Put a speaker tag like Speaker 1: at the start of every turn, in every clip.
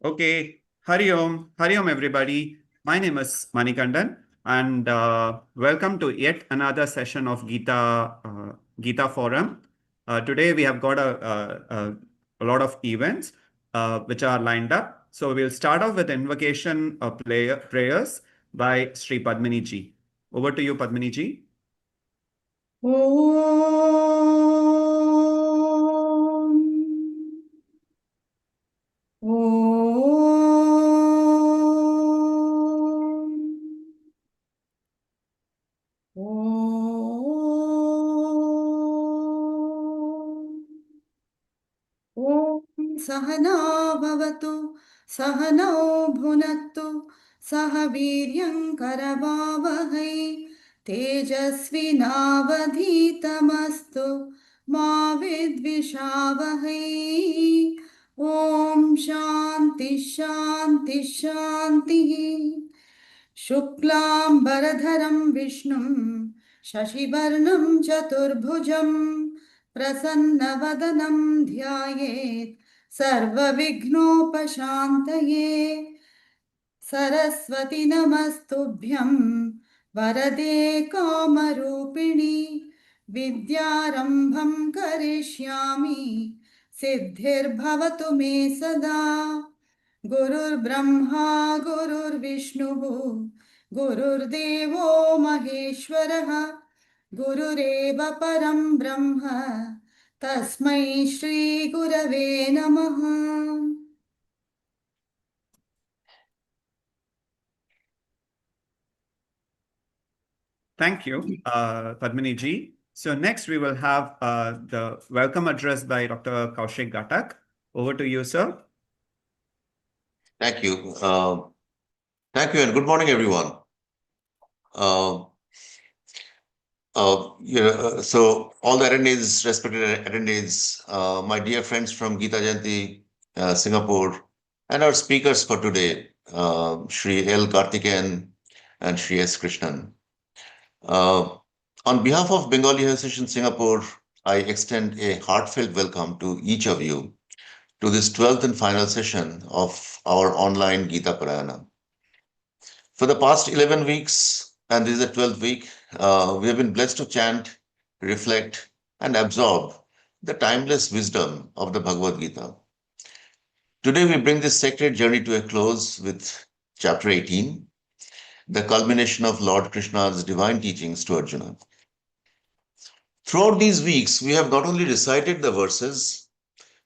Speaker 1: Okay, Hari Om, everybody. My name is Manikandan, and welcome to yet another session of Gita Forum. Today we have got a lot of events which are lined up. So we'll start off with invocation of prayers by Sri Padmini ji. Over to you, Padmini ji.
Speaker 2: सहना भवतु सहनौ भुनक्तु सह वीर्यं करवावहै तेजस्विनावधीतमस्तु मा विद्विषावहै ॐ शान्ति शान्ति शान्तिः शुक्लाम्बरधरं विष्णुं शशिवर्णं चतुर्भुजं प्रसन्नवदनं ध्यायेत् सर्वविघ्नोपशान्तये सरस्वती नमस्तुभ्यं वरदे कामरूपिणि विद्यारम्भं करिष्यामि सिद्धिर्भवतु मे सदा गुरुर्ब्रह्मा गुरुर्विष्णुः गुरुर्देवो महेश्वरः गुरुरेव परं ब्रह्म तस्मै श्री गुरवे नमः.
Speaker 1: Thank you, Padmini ji. So next we will have the welcome address by Dr. Kaushik Ghatak. Over to you, sir.
Speaker 3: Thank you. Thank you and good morning, everyone. So all the attendees, respected attendees, my dear friends from Gita Jayanti, Singapore, and our speakers for today, Shri L. Karthikeyan and Shri S. Krishnan. On behalf of Bengali Association Singapore, I extend a heartfelt welcome to each of you to this 12th and final session of our online Gita Parayana. For the past 11 weeks, and this is the 12th week, we have been blessed to chant, reflect, and absorb the timeless wisdom of the Bhagavad Gita. Today, we bring this sacred journey to a close with chapter 18, the culmination of Lord Krishna's divine teachings to Arjuna. Throughout these weeks, we have not only recited the verses,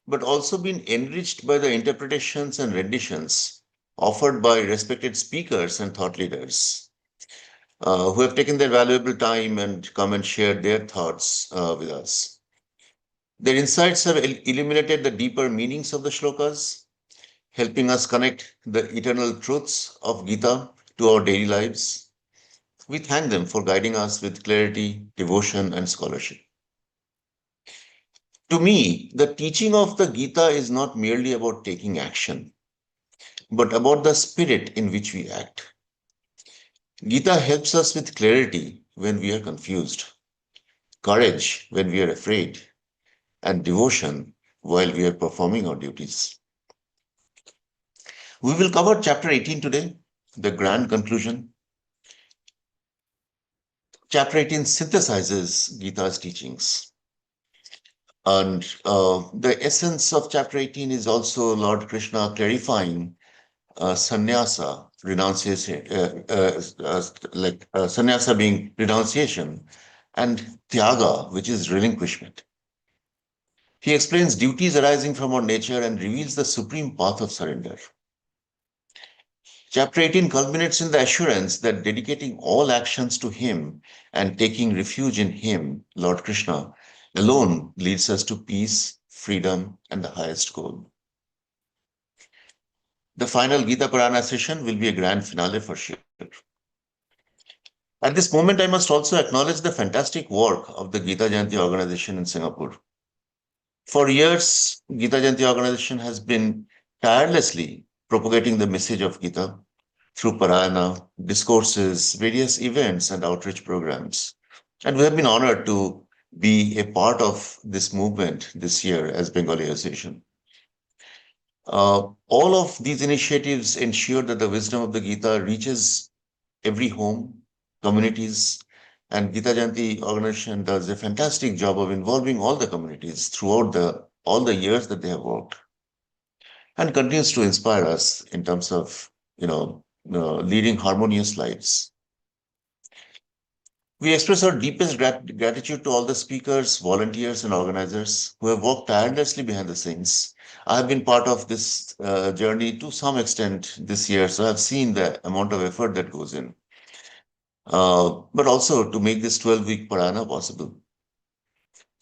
Speaker 3: but also been enriched by the interpretations and renditions offered by respected speakers and thought leaders who have taken their valuable time and come and shared their thoughts with us. Their insights have illuminated the deeper meanings of the shlokas, helping us connect the eternal truths of Gita to our daily lives. We thank them for guiding us with clarity, devotion, and scholarship. To me, the teaching of the Gita is not merely about taking action, but about the spirit in which we act. Gita helps us with clarity when we are confused, courage when we are afraid, and devotion while we are performing our duties. We will cover chapter 18 today, the grand conclusion. Chapter 18 synthesizes Gita's teachings. And the essence of chapter 18 is also Lord Krishna clarifying sannyasa, renunciation, sannyasa being renunciation, and tyaga, which is relinquishment. He explains duties arising from our nature and reveals the supreme path of surrender. Chapter 18 culminates in the assurance that dedicating all actions to Him and taking refuge in Him, Lord Krishna, alone leads us to peace, freedom, and the highest goal. The final Gita Parayana session will be a grand finale for sure. At this moment, I must also acknowledge the fantastic work of the Gita Jayanti organization in Singapore. For years, Gita Jayanti organization has been tirelessly propagating the message of Gita through Parayana, discourses, various events, and outreach programs. And we have been honored to be a part of this movement this year as Bengali Association. All of these initiatives ensure that the wisdom of the Gita reaches every home, communities, and Gita Jayanti organization does a fantastic job of involving all the communities throughout all the years that they have worked, and continues to inspire us in terms of leading harmonious lives. We express our deepest gratitude to all the speakers, volunteers, and organizers who have worked tirelessly behind the scenes. I have been part of this journey to some extent this year, so I've seen the amount of effort that goes in, but also to make this 12-week Parayana possible.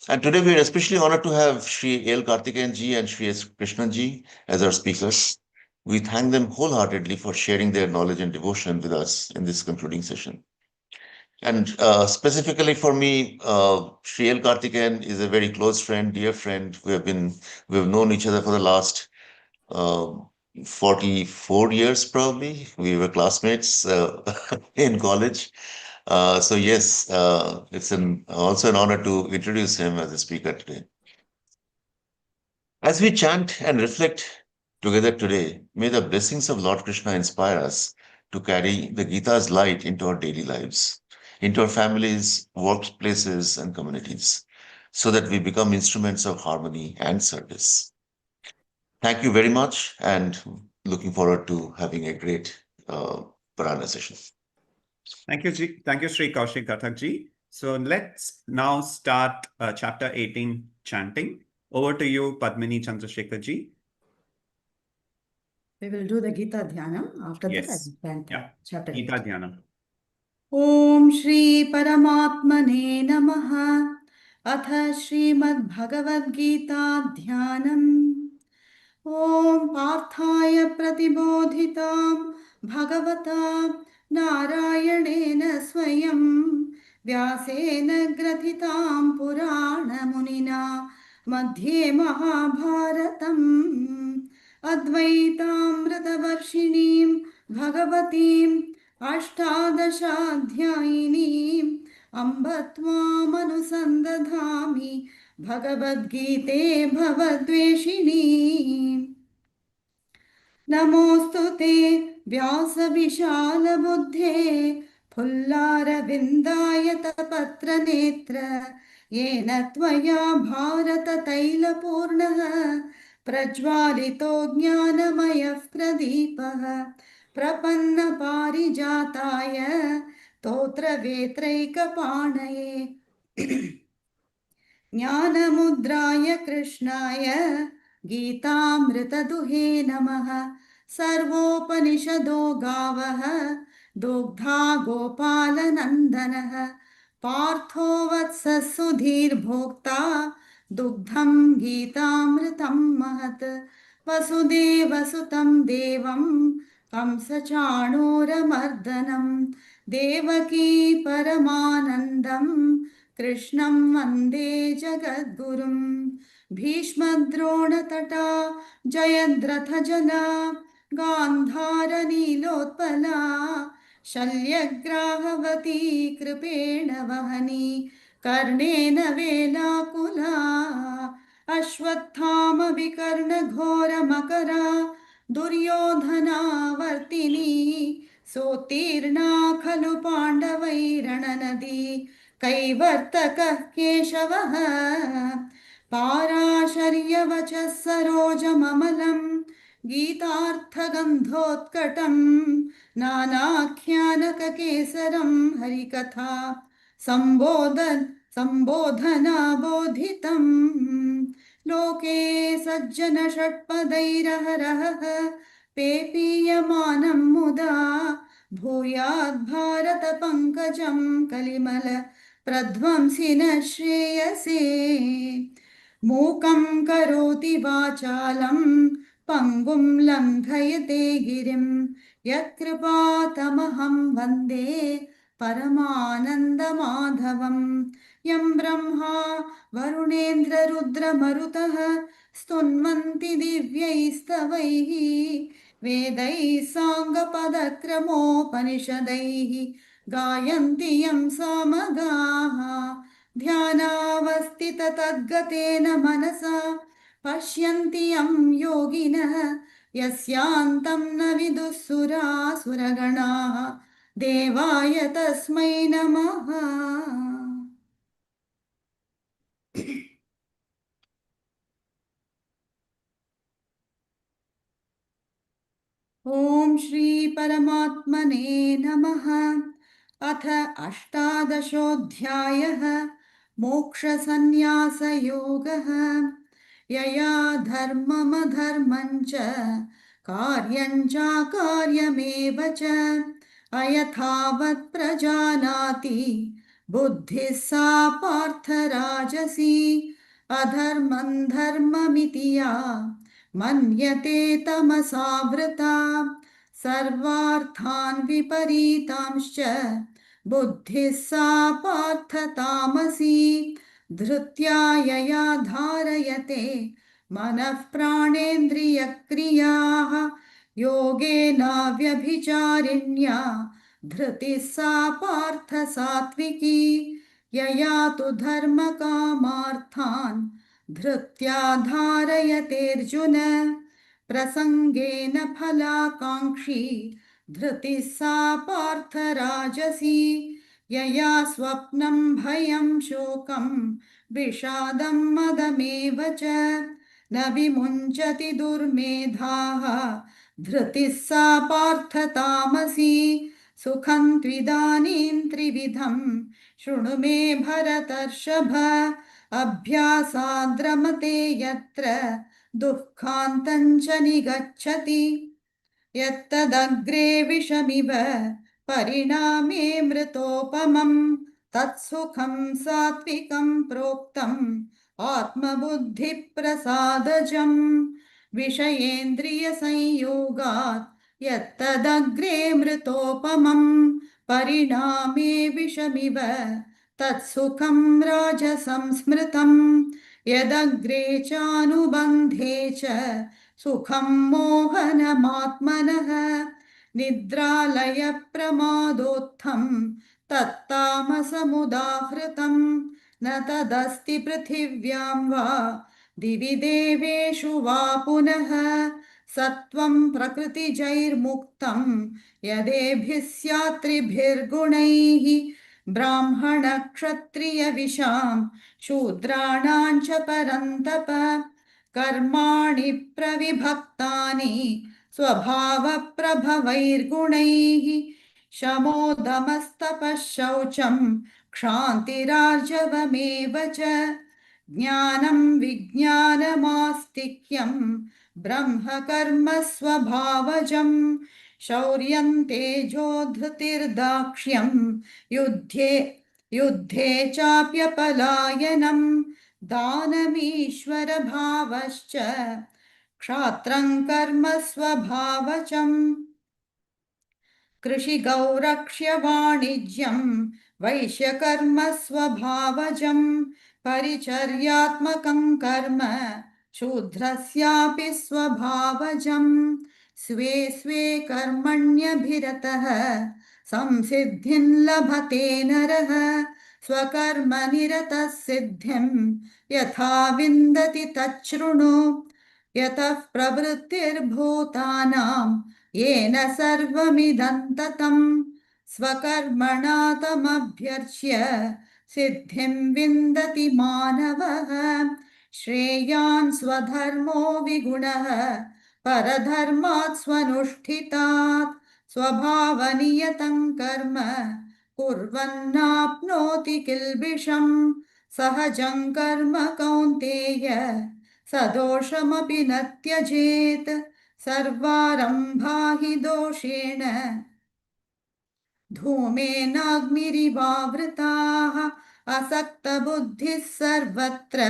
Speaker 3: And today we are especially honored to have Sri L. Karthikeyan ji and Sri S. Krishnan ji as our speakers. We thank them wholeheartedly for sharing their knowledge and devotion with us in this concluding session. And specifically for me, Sri L. Karthikeyan is a very close friend, dear friend. We've known each other for the last uh, 44 years, probably. We were classmates in college. So yes, it's also an honor to introduce him as a speaker today. As we chant and reflect together today, may the blessings of Lord Krishna inspire us to carry the Gita's light into our daily lives, into our families, workplaces, and communities, so that we become instruments of harmony and service. Thank you very much, and looking forward to having a great Parana session.
Speaker 1: Thank you, Thank you, Sri Kaushik Kathak ji. So let's now start chapter 18 chanting. Over to you, Padmini Chandrasekhar ji.
Speaker 2: We will do the Gita Dhyanam. After that, I
Speaker 1: Yes.
Speaker 2: will chant
Speaker 1: Yeah.
Speaker 2: chapter
Speaker 1: Gita
Speaker 2: 8.
Speaker 1: Dhyanam.
Speaker 2: ॐ श्रीपरमात्मने नमः। अथ श्रीमद्भगवद्गीताध्यानम्। ॐ पार्थाय प्रतिबोधितां भगवता नारायणेन स्वयं व्यासेन ग्रथितां पुराणमुनिना मध्ये महाभारतम् अद्वैतामृतवर्षिणीं भगवतीम् अष्टादशाध्यायिनीम् अम्ब त्वामनुसन्दधामि भगवद्गीते भवद्वेषिणी। नमोऽस्तु ते व्यासविशालबुद्धे फुल्लारविन्दायतपत्रनेत्र येन त्वया भारततैलपूर्णः प्रज्वालितो ज्ञानमयः प्रदीपः प्रपन्नपारिजाताय तोत्रवेत्रैकपाणये ज्ञानमुद्राय कृष्णाय गीतामृतदुहे नमः। सर्वोपनिषदो गावः दुग्धा गोपालनन्दनः पार्थो वत्सः सुधीर्भोक्ता दुग्धं गीतामृतं महत्। वसुदेवसुतं देवं कंसचाणूरमर्दनं देवकी परमानन्दं कृष्णं वन्दे जगद्गुरुं। भीष्मद्रोणतटा जयद्रथजना गान्धारनीलोत्पला शल्यग्राहवती कृपेण वहनी कर्णेन वेलाकुला अश्वत्थामविकर्णघोरमकरा दुर्योधनावर्तिनी सोत्तीर्णा खलु पाण्डवैरणनदी कैवर्तकः केशवः पाराशर्यवचः सरोजममलं गीतार्थगन्धोत्कटं नानाख्यानककेसरं हरिकथा सम्बोधनाबोधितं लोके सज्जनषट्पदैरहरः पेपीयमानं मुदा भूयाद्भारतपङ्कजं कलिमल प्रध्वंसिनः श्रेयसे। मूकं करोति वाचालं पङ्गुं लङ्घयते गिरिं यत्कृपातमहं वन्दे परमानन्दमाधवं। यं ब्रह्मा वरुणेन्द्ररुद्रमरुतः स्तुन्वन्ति दिव्यैस्तवैः वेदैः साङ्गपदक्रमोपनिषदैः गायन्ति यं सामगाः ध्यानावस्थिततद्गतेन मनसा पश्यन्ति यं योगिनः यस्यान्तं न विदुः सुरासुरगणाः देवाय तस्मै नमः। ॐ श्री परमात्मने नमः। अथ अष्टादशोऽध्यायः मोक्षसन्न्यासयोगः। यया धर्ममधर्मं च कार्यं चाकार्यमेव च अयथावत् प्रजानाति बुद्धिः सा पार्थराजसी अधर्मं धर्ममिति या मन्यते तमसावृता सर्वार्थान् विपरीतांश्च बुद्धिः सा पार्थतामसी धृत्या यया धारयते मनः प्राणेन्द्रियक्रियाः योगेनाव्यभिचारिण्या धृतिः सा पार्थ सात्विकी यया तु धर्मकामार्थान् धृत्या धारयतेऽर्जुन प्रसङ्गेन फलाकाङ्क्षी धृतिः सा पार्थराजसी यया स्वप्नं भयं शोकं विषादं मदमेव च न विमुञ्चति दुर्मेधाः धृतिः सा पार्थतामसी सुखं त्विदानीं त्रिविधं शृणु मे भरतर्षभ अभ्यासाद्रमते यत्र दुःखान्तं च निगच्छति यत्तदग्रे विषमिव परिणामे मृतोपमं तत्सुखं सात्विकं प्रोक्तम् आत्मबुद्धिप्रसादजम् विषयेन्द्रियसंयोगात् यत्तदग्रे मृतोपमं परिणामे विषमिव तत्सुखं राजसंस्मृतम् यदग्रे चानुबन्धे च सुखं मोहनमात्मनः निद्रालयप्रमादोत्थं तत्तामसमुदाहृतं न तदस्ति पृथिव्यां वा दिवि देवेषु वा पुनः सत्वं प्रकृतिजैर्मुक्तं यदेभिः स्यात् त्रिभिर्गुणैः ब्राह्मणक्षत्रियविशां शूद्राणां च परन्तप कर्माणि प्रविभक्तानि स्वभावप्रभवैर्गुणैः शमोदमस्तपः शौचं क्षान्तिरार्जवमेव च ज्ञानं विज्ञानमास्तिक्यं ब्रह्मकर्म स्वभावजं शौर्यं तेजो धृतिर्दाक्ष्यं युद्धे चाप्यपलायनं दानमीश्वरभावश्च क्षात्रं कर्म स्वभावजम् कृषिगौरक्ष्य वाणिज्यं वैश्यकर्म स्वभावजं परिचर्यात्मकं कर्म शूद्रस्यापि स्वभावजं स्वे स्वे कर्मण्यभिरतः संसिद्धिं लभते नरः स्वकर्मनिरतः सिद्धिं यथा विन्दति तच्छृणु यतः प्रवृत्तिर्भूतानां येन सर्वमिदं ततं स्वकर्मणा तमभ्यर्च्य सिद्धिं विन्दति मानवः श्रेयान् स्वधर्मो विगुणः परधर्मात् स्वनुष्ठितात् स्वभावनियतं कर्म कुर्वन्नाप्नोति किल्बिषम् सहजं कर्म कौन्तेय सदोषमपि न त्यजेत् सर्वारम्भा हि दोषेण धूमेनाग्निरिवावृताः असक्तबुद्धिः सर्वत्र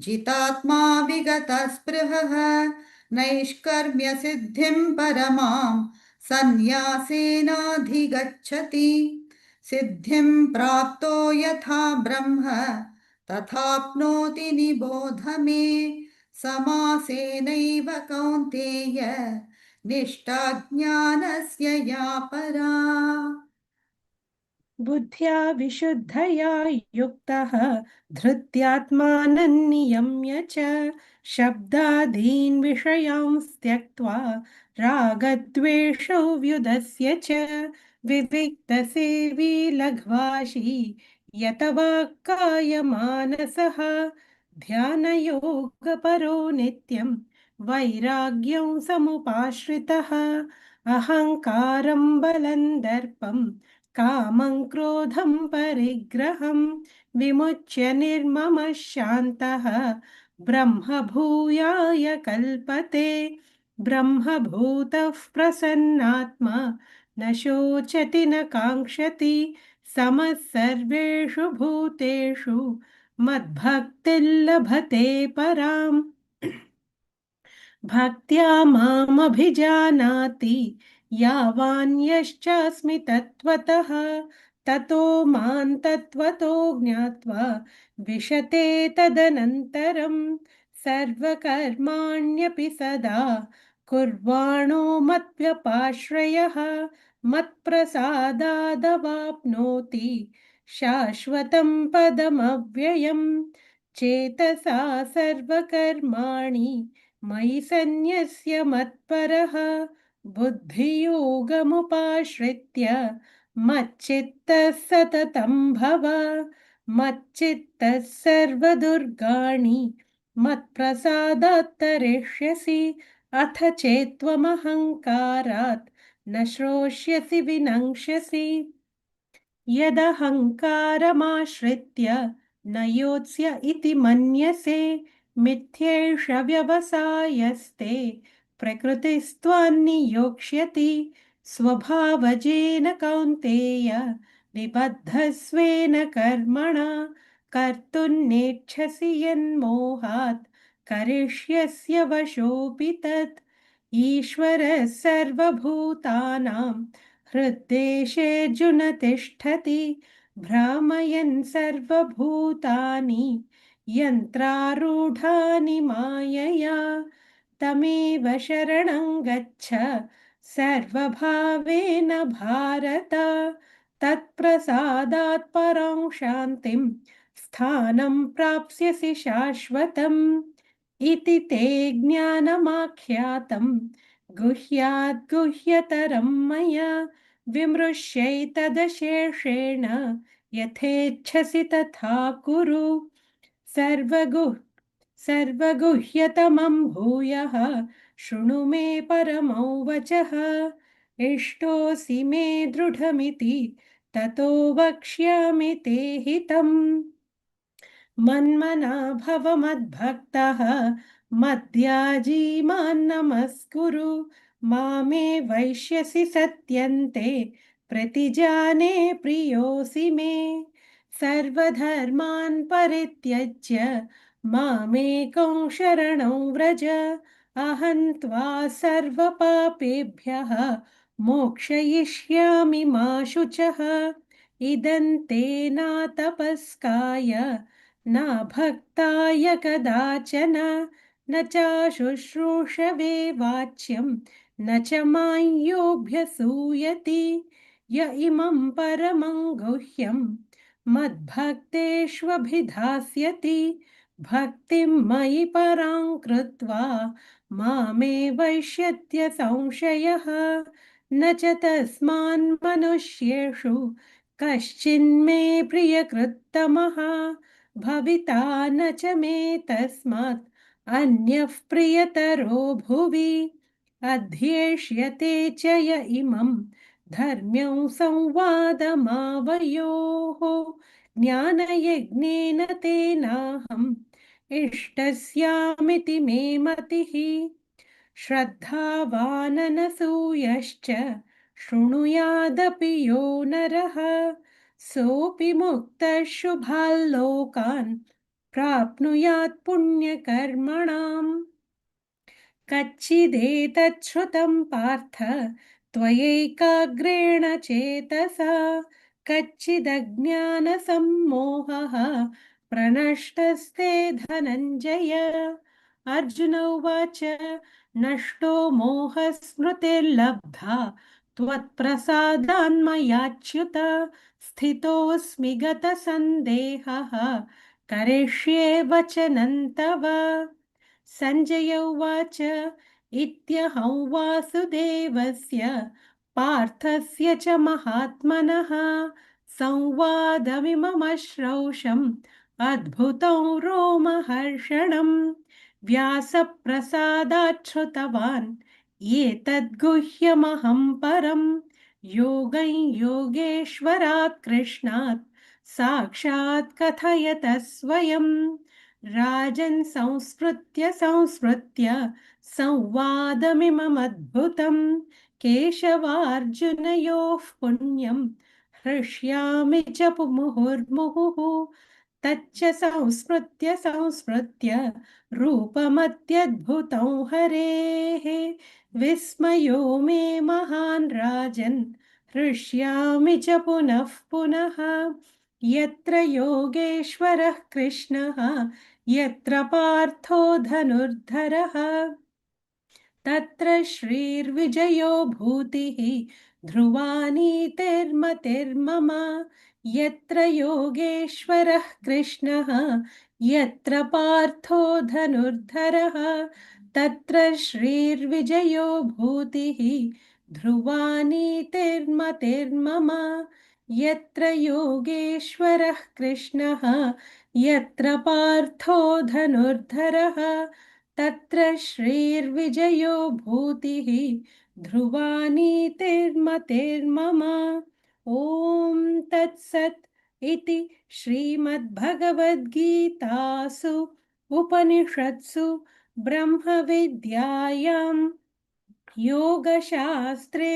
Speaker 2: जितात्मा विगतस्पृहः नैष्कर्म्यसिद्धिं परमां सन्न्यासेनाधिगच्छति सिद्धिं प्राप्तो यथा ब्रह्म तथाप्नोति निबोध मे समासेनैव कौन्तेय निष्ठा ज्ञानस्य या परा।
Speaker 4: बुद्ध्या विशुद्धया युक्तः धृत्यात्मानं नियम्य च शब्दादीन् विषयांस् त्यक्त्वा रागद्वेषौ व्युदस्य च विविक्तसेवी लघ्वाशी यतवाक्कायमानसः ध्यानयोगपरो नित्यं वैराग्यं समुपाश्रितः अहङ्कारं बलं दर्पं कामं क्रोधं परिग्रहं विमुच्य निर्ममः शान्तः ब्रह्मभूयाय कल्पते ब्रह्मभूतः प्रसन्नात्मा न शोचति न काङ्क्षति समः सर्वेषु भूतेषु मद्भक्तिर्लभते पराम् भक्त्या मामभिजानाति यावान्यश्चास्मि तत्त्वतः ततो मां तत्त्वतो ज्ञात्वा विशते तदनन्तरं सर्वकर्माण्यपि सदा कुर्वाणो मद्व्यपाश्रयः मत्प्रसादादवाप्नोति शाश्वतं पदमव्ययम् चेतसा सर्वकर्माणि मयि सन्न्यस्य मत्परः बुद्धियोगमुपाश्रित्य मच्चित्तः सततं भव मच्चित्तः सर्वदुर्गाणि मत्प्रसादात् तरिष्यसि अथ चेत्त्वमहङ्कारात् न श्रोष्यसि विनङ्क्ष्यसि यदहङ्कारमाश्रित्य न योत्स्य इति मन्यसे मिथ्येष व्यवसायस्ते प्रकृतिस्त्वान्नियोक्ष्यति स्वभावजेन कौन्तेय निबद्धस्वेन कर्मणा कर्तुं नेच्छसि यन्मोहात् करिष्यस्य वशोऽपि तत् ईश्वरः सर्वभूतानां हृद्देशेऽर्जुन तिष्ठति भ्रामयन् सर्वभूतानि यन्त्रारूढानि मायया तमेव शरणं गच्छ सर्वभावेन भारत तत्प्रसादात् परं शान्तिं स्थानं प्राप्स्यसि शाश्वतम् इति ते ज्ञानमाख्यातं गुह्यात् गुह्यतरं मया विमृश्यैतदशेषेण यथेच्छसि तथा कुरु सर्वगुह्यतमं भूयः शृणु मे परमौ वचः इष्टोऽसि मे दृढमिति ततो वक्ष्यामि ते हितम् मन्मना भव मद्भक्तः मद्याजी मां नमस्कुरु मामे वैश्यसि सत्यन्ते प्रतिजाने प्रियोऽसि मे सर्वधर्मान् परित्यज्य मामेकं शरणं व्रज अहं त्वा सर्वपापेभ्यः मोक्षयिष्यामि मा शुचः इदं ते न तपस्काय न भक्ताय कदाचन न चाशुश्रूषवे वाच्यं न च मां योऽभ्यसूयति य इमं परमं गुह्यं मद्भक्तेष्वभिधास्यति भक्तिं मयि परां कृत्वा मामे वैष्यत्य संशयः न च तस्मान् मनुष्येषु कश्चिन्मे प्रियकृत्तमः भविता न च मे तस्मात् अन्यः प्रियतरो भुवि अध्येष्यते च य इमं धर्म्यं संवादमावयोः ज्ञानयज्ञेन तेनाहम् इष्टस्यामिति मे मतिः श्रद्धावाननसूयश्च शृणुयादपि यो नरः सोऽपि मुक्तः शुभाल्लोकान् प्राप्नुयात् पुण्यकर्मणाम् कच्चिदेतच्छ्रुतं पार्थ त्वयैकाग्रेण चेतसा कच्चिदज्ञानसम्मोहः प्रणष्टस्ते धनञ्जय अर्जुन उवाच नष्टो मोहस्मृतिर्लब्धा त्वत्प्रसादान्मयाच्युत स्थितोऽस्मि गतसन्देहः करिष्ये वचनं तव। सञ्जय उवाच इत्यहं वासुदेवस्य पार्थस्य च महात्मनः संवादमिममश्रौषम् अद्भुतं रोमहर्षणम् व्यासप्रसादाच्छ्रुतवान् एतद्गुह्यमहं परं योगं योगेश्वरात् कृष्णात् साक्षात् कथयत स्वयं राजन् संस्मृत्य संवादमिममद्भुतं केशवार्जुनयोः पुण्यं हृष्यामि च मुहुर्मुहुः तच्च संस्मृत्य रूपमत्यद्भुतं हरेः विस्मयो मे महान् राजन् हृष्यामि च पुनः पुनः यत्र योगेश्वरः कृष्णः यत्र पार्थो धनुर्धरः तत्र श्रीर्विजयो भूतिः ध्रुवा नीतिर्मतिर्मम यत्र योगेश्वरः कृष्णः यत्र पार्थो धनुर्धरः तत्र श्रीर्विजयो भूतिः ध्रुवा नीतिर्मतिर्मम यत्र योगेश्वरः कृष्णः यत्र पार्थो धनुर्धरः तत्र श्रीर्विजयो भूतिः ध्रुवा नीतिर्मतिर्मम ॐ तत्सत् इति श्रीमद्भगवद्गीतासु उपनिषत्सु ब्रह्मविद्यायां योगशास्त्रे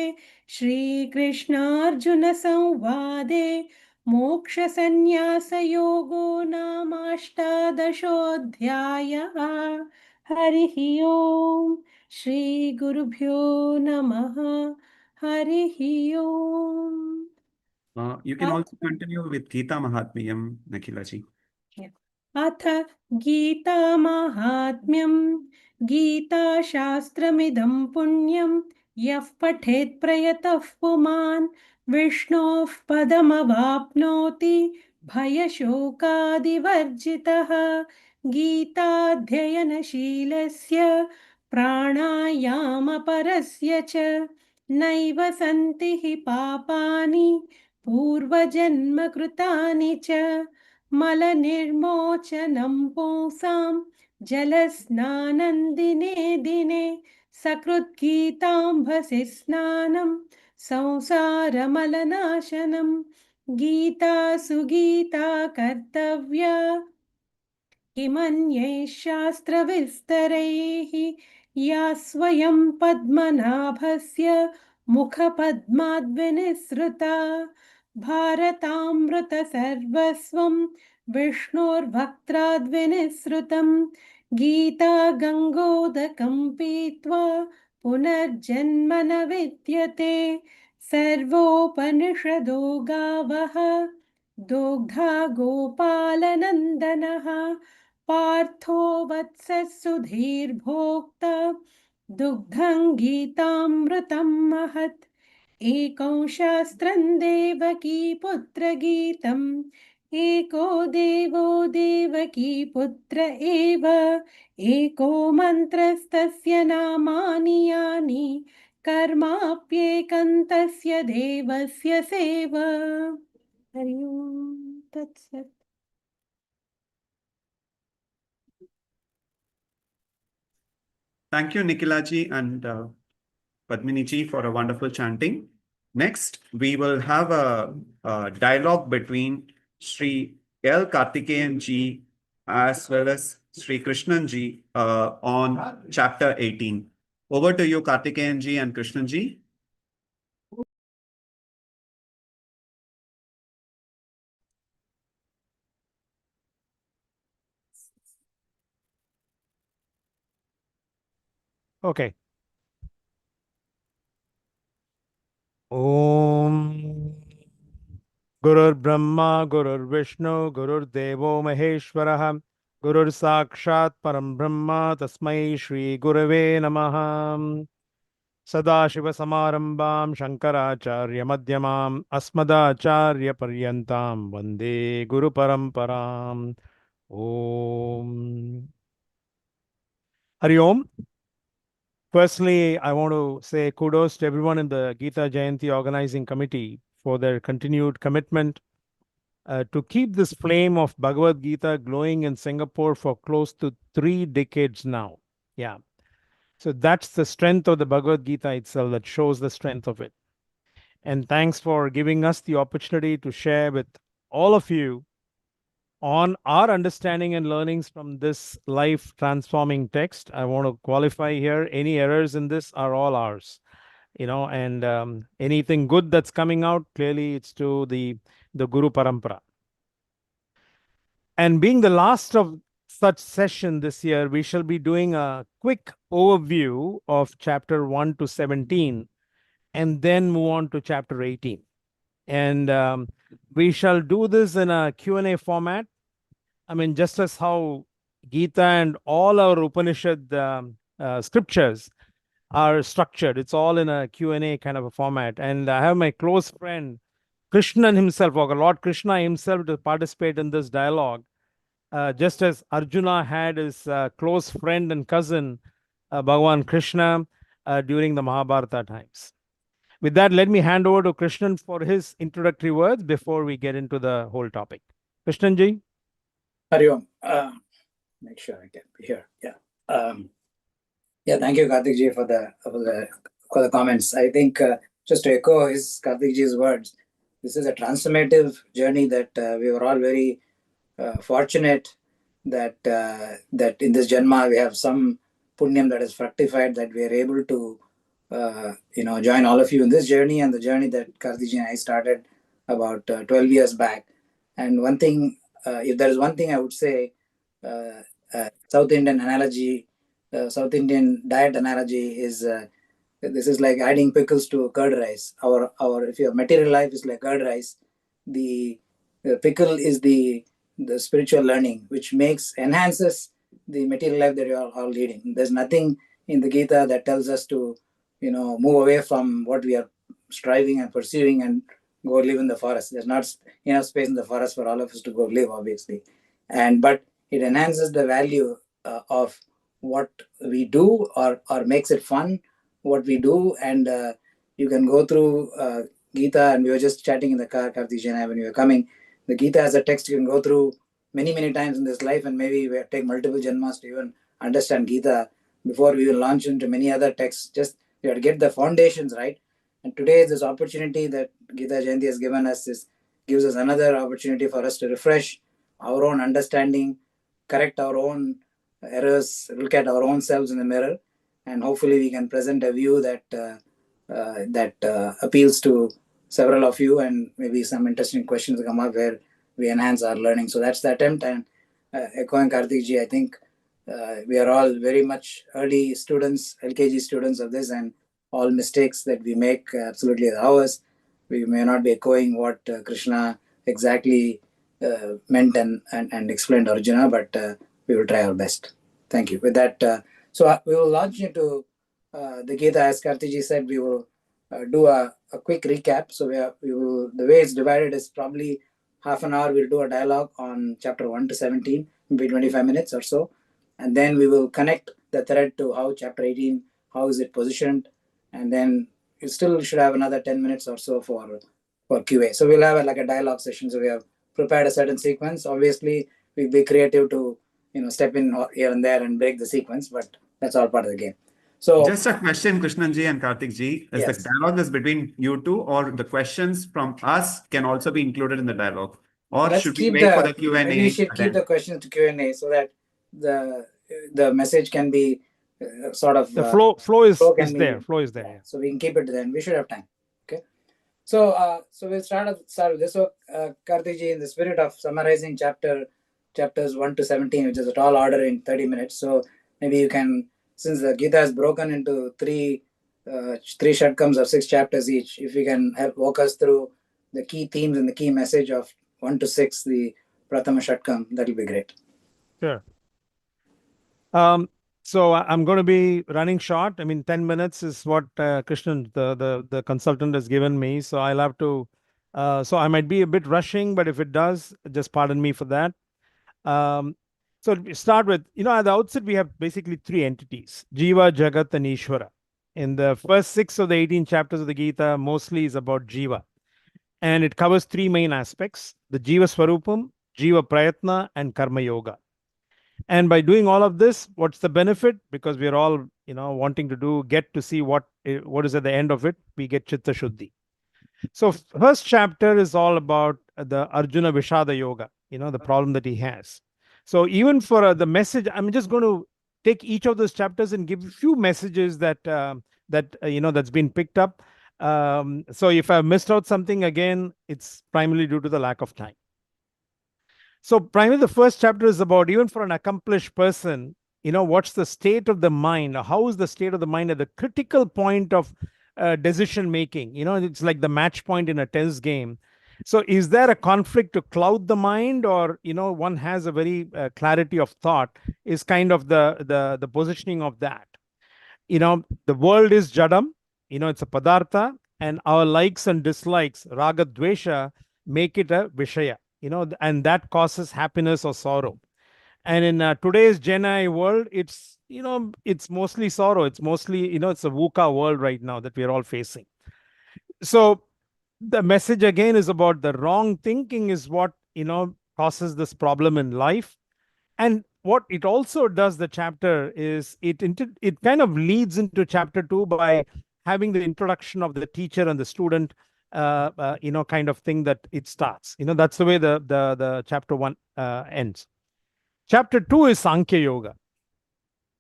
Speaker 4: श्रीकृष्णार्जुनसंवादे मोक्षसन्न्यासयोगो नामाष्टादशोऽध्यायः हरिः ओम् श्रीगुरुभ्यो नमः हरिः ओम्
Speaker 1: You can also continue with Gita Mahatmyam, Nakhilaji.
Speaker 4: अथ गीतामाहात्म्यं गीताशास्त्रमिदं पुण्यं यः पठेत् प्रयतः पुमान् विष्णोः पदमवाप्नोति भयशोकादिवर्जितः गीताध्ययनशीलस्य प्राणायामपरस्य च नैव सन्ति हि पापानि पूर्वजन्मकृतानि च मलनिर्मोचनं पुंसां जलस्नानं दिने दिने सकृद्गीताम्भसि स्नानं संसारमलनाशनं गीता सुगीता कर्तव्या किमन्यैः शास्त्रविस्तरैः या स्वयं पद्मनाभस्य मुखपद्माद्विनिसृता भारतामृतसर्वस्वं विष्णोर्भक्त्राद्विनिसृतं गीता गङ्गोदकं पीत्वा पुनर्जन्म न विद्यते सर्वोपनिषदो गावः दोग्धा गोपालनन्दनः पार्थो वत्सः सुधीर्भोक्ता दुग्धं गीतामृतं महत् एकं शास्त्रं देवकी पुत्रगीतम् एको देवो देवकी पुत्र एव एको मन्त्रस्तस्य नामानि यानि कर्माप्येकं तस्य देवस्य सेव हरि ओम् तत्सत्
Speaker 1: Thank you, Nikhilaji and Padmini-ji, for a wonderful chanting. Next, we will have a dialogue between Sri L. Karthikeyan ji as well as Sri Krishnan ji on chapter 18. Over to you, Karthikeyan ji and Krishnan ji.
Speaker 5: Okay. Om Gurur Brahma, Gurur Vishnu, Gurur Devo Maheshwarah, Gurur Sakshat Param Brahma, Tasmai Shri Gurave Namaha. Sadashivasamarambam Shankaracharya Madhyamam Asmadacharya Paryantam Vande Guru Paramparam. Om. Hari Om. Firstly, I want to say kudos to everyone in the Gita Jayanti organizing committee for their continued commitment to keep this flame of Bhagavad Gita glowing in Singapore for close to 3 decades now. Yeah. So that's the strength of the Bhagavad Gita itself that shows the strength of it. And thanks for giving us the opportunity to share with all of you on our understanding and learnings from this life transforming text. I want to qualify here, any errors in this are all ours, and anything good that's coming out, clearly it's to the Guru Parampara. And being the last of such session this year, we shall be doing a quick overview of chapter 1 to 17 and then move on to chapter 18. And we shall do this in a Q&A format. I mean, just as how Gita and all our Upanishad scriptures are structured, it's all in a Q&A kind of a format. And I have my close friend, Krishnan himself, or Lord Krishna himself, to participate in this dialogue. Just as Arjuna had his close friend and cousin, Bhagavan Krishna, during the Mahabharata times. With that, let me hand over to Krishnan for his introductory words before we get into the whole topic. Krishnanji?
Speaker 6: Hari Om. Make sure I can be here. Yeah. Thank you, Karthik ji, for the comments. I think just to echo Karthik ji's words, this is a transformative journey that we were all very fortunate that in this Janma we have some punyam that is fructified, that we are able to join all of you in this journey and the journey that Karthik ji and I started about 12 years back. And one thing, if there is one thing I would say, South Indian analogy, South Indian diet analogy is this is like adding pickles to curd rice. If your material life is like curd rice, the pickle is the spiritual learning, which enhances the material life that you are all leading. There's nothing in the Gita that tells us to move away from what we are striving and pursuing and go live in the forest. There's not enough space in the forest for all of us to go live, obviously. But it enhances the value of what we do, or makes it fun what we do. And you can go through Gita, and we were just chatting in the car, Karthik and I, when we were coming. The Gita as a text you can go through many, many times in this life, and maybe we take multiple janmas to even understand Gita before we will launch into many other texts. Just we have to get the foundations right. And today, this opportunity that Gita Jayanti has given us gives us another opportunity for us to refresh our own understanding, correct our own errors, look at our own selves in the mirror, and hopefully we can present a view that appeals to several of you, and maybe some interesting questions come up where we enhance our learning. So that's the attempt. And echoing Karthik ji, I think we are all very much early students, LKG students of this, and all mistakes that we make absolutely are ours. We may not be echoing what Krishna exactly meant and explained Arjuna, but we will try our best. Thank you. With that, we will launch into the Gita. As Karthik ji said, we will do a quick recap. So the way it's divided is probably half an hour. We'll do a dialogue on chapter 1 to 17, maybe 25 minutes or so. And then we will connect the thread to how chapter 18, how is it positioned. And then you still should have another 10 minutes or so for QA. So we'll have like a dialogue session. So we have prepared a certain sequence. Obviously, we'll be creative to step in here and there and break the sequence, but that's all part of the game. So
Speaker 1: just a question, Krishnanji and Karthikji. Is
Speaker 6: yes.
Speaker 1: The dialogue is between you two, or the questions from us can also be included in the dialogue? Or should we wait for the Q&A?
Speaker 6: Maybe we should keep the questions to Q&A so that the message can be sort of...
Speaker 5: The flow is there. Flow is there.
Speaker 6: Yeah. So we can keep it then. We should have time. Okay. So we'll start with this. So Karthik ji, in the spirit of summarizing chapters 1 to 17, which is a tall order in 30 minutes. So maybe you can, since the Gita is broken into three shatkams of 6 chapters each, if you can walk us through the key themes and the key message of 1 to 6, the Prathama Shatkam, that will be great.
Speaker 5: Sure. So I'm going to be running short. I mean, 10 minutes is what Krishnan, the consultant, has given me. So I'll have to, so I might be a bit rushing, but if it does, just pardon me for that. So we start with, at the outset, we have basically three entities, Jiva, Jagat, and Ishvara. In the first 6 of the 18 chapters of the Gita, mostly is about Jiva. And it covers three main aspects, the Jiva Swarupam, Jiva Prayatna, and Karma Yoga. And by doing all of this, what's the benefit? Because we're all, wanting to get to see what is at the end of it. We get Chitta Shuddhi. So first chapter is all about the Arjuna Vishada Yoga, the problem that he has. So even for the message, I'm just going to take each of those chapters and give a few messages that's been picked up. So if I've missed out something, again, it's primarily due to the lack of time. So primarily the first chapter is about, even for an accomplished person, what's the state of the mind? How is the state of the mind at the critical point of decision making? It's like the match point in a tennis game. So is there a conflict to cloud the mind, or one has a very clarity of thought? Is kind of the positioning of that. The world is jadam. It's a padartha, and our likes and dislikes, raga dvesha, make it a vishaya. And that causes happiness or sorrow. And in today's Gen I world, it's mostly sorrow. It's mostly it's a VUCA world right now that we're all facing. So the message again is about the wrong thinking is what causes this problem in life. And what it also does, the chapter, is it kind of leads into chapter 2 by having the introduction of the teacher and the student, kind of thing that it starts. That's the way the chapter 1 ends. Chapter 2 is Sankhya Yoga.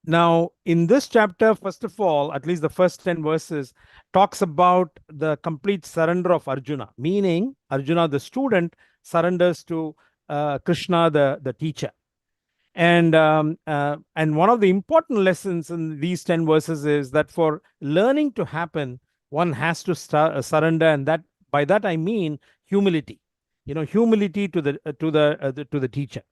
Speaker 5: Now, in this chapter, first of all, at least the first 10 verses, talks about the complete surrender of Arjuna, meaning Arjuna, the student, surrenders to Krishna, the teacher. And one of the important lessons in these 10 verses is that for learning to happen, one has to surrender, and that by that I mean humility. Humility to the teacher.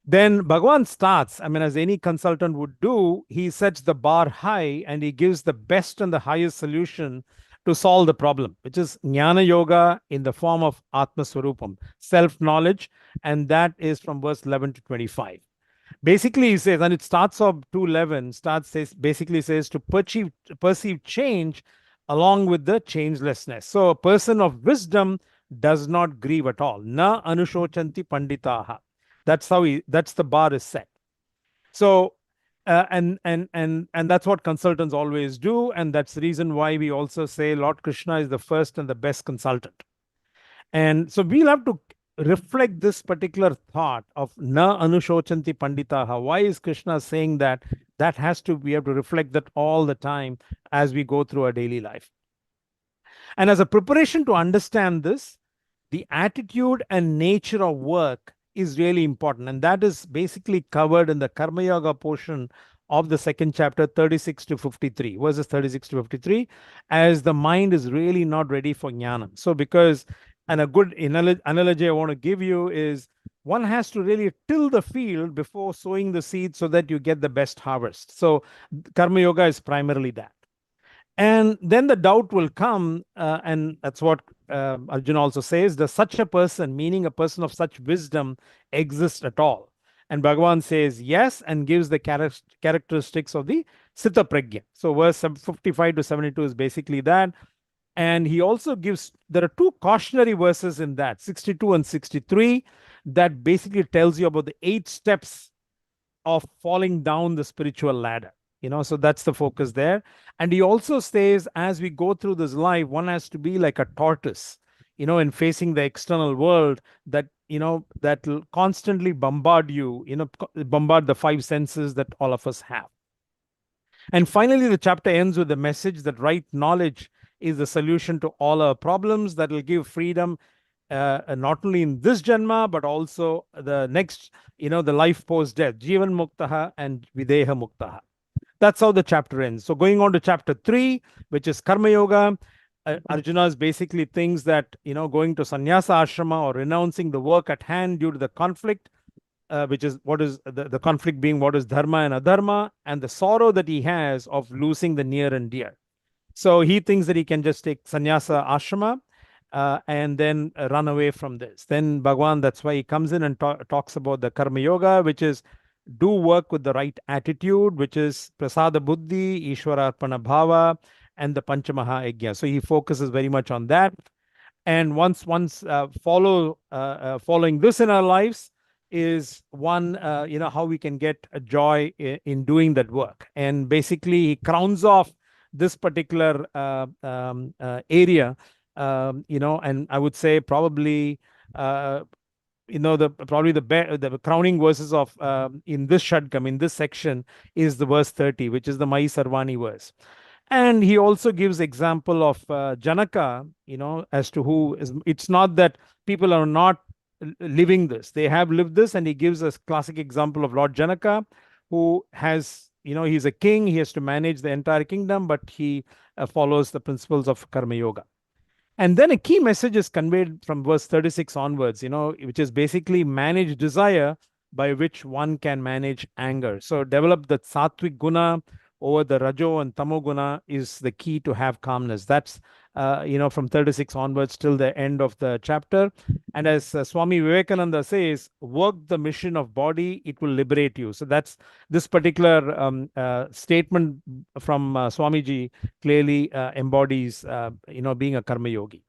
Speaker 5: Then Bhagavan starts, as any consultant would do, he sets the bar high and he gives the best and the highest solution to solve the problem, which is Jnana Yoga in the form of Atma Swarupam, self-knowledge, and that is from verse 11 to 25. Basically, he says, and it starts off 2:11, basically says to perceive change along with the changelessness. So a person of wisdom does not grieve at all. Na anushochanti panditaha. That's the bar is set. So, and that's what consultants always do. And that's the reason why we also say Lord Krishna is the first and the best consultant. And so we'll have to reflect this particular thought of na anushochanti panditaha. Why is Krishna saying that? That has to, we have to reflect that all the time as we go through our daily life. And as a preparation to understand this, the attitude and nature of work is really important. And that is basically covered in the Karma Yoga portion of the second chapter, 36 to 53, verses 36 to 53, as the mind is really not ready for jnana. So because, and a good analogy I want to give you is, one has to really till the field before sowing the seed so that you get the best harvest. So Karma Yoga is primarily that. And then the doubt will come, and that's what Arjuna also says, does such a person, meaning a person of such wisdom, exist at all? And Bhagavan says yes, and gives the characteristics of the Sita Pragya. So verse 55 to 72 is basically that. And he also gives, there are two cautionary verses in that, 62 and 63, that basically tells you about the 8 steps of falling down the spiritual ladder. So that's the focus there. And he also says, as we go through this life, one has to be like a tortoise, in facing the external world that, that will constantly bombard you, bombard the 5 senses that all of us have. And finally, the chapter ends with the message that right knowledge is the solution to all our problems, that will give freedom, not only in this janma, but also the next, the life post-death, Jivan Muktaha and Videha Muktaha. That's how the chapter ends. So going on to chapter 3, which is Karma Yoga, Arjuna's basically things that, going to sannyasa ashrama or renouncing the work at hand due to the conflict which is what is the conflict being what is dharma and adharma, and the sorrow that he has of losing the near and dear. So he thinks that he can just take sannyasa ashrama and then run away from this. Then Bhagwan, that's why he comes in and talks about the karma yoga, which is do work with the right attitude, which is prasada buddhi, ishwara arpana bhava, and the panchamaha yajna. So he focuses very much on that. And once following this in our lives is one, how we can get a joy in doing that work. And basically he crowns off this particular area, and I would say probably the crowning verses of in this shadkam, in this section, is the verse 30, which is the Mai Sarvani verse. And he also gives example of Janaka, as to who is. It's not that people are not living this; they have lived this, and he gives a classic example of Lord Janaka, who has, he's a king. He has to manage the entire kingdom, but he follows the principles of Karma Yoga. And then a key message is conveyed from verse 36 onwards, which is basically manage desire, by which one can manage anger. So develop the sattvic guna over the rajo and tamo guna is the key to have calmness. That's from 36 onwards till the end of the chapter. And as Swami Vivekananda says, work the mission of body, it will liberate you. So that's this particular statement from Swamiji clearly embodies being a karma yogi.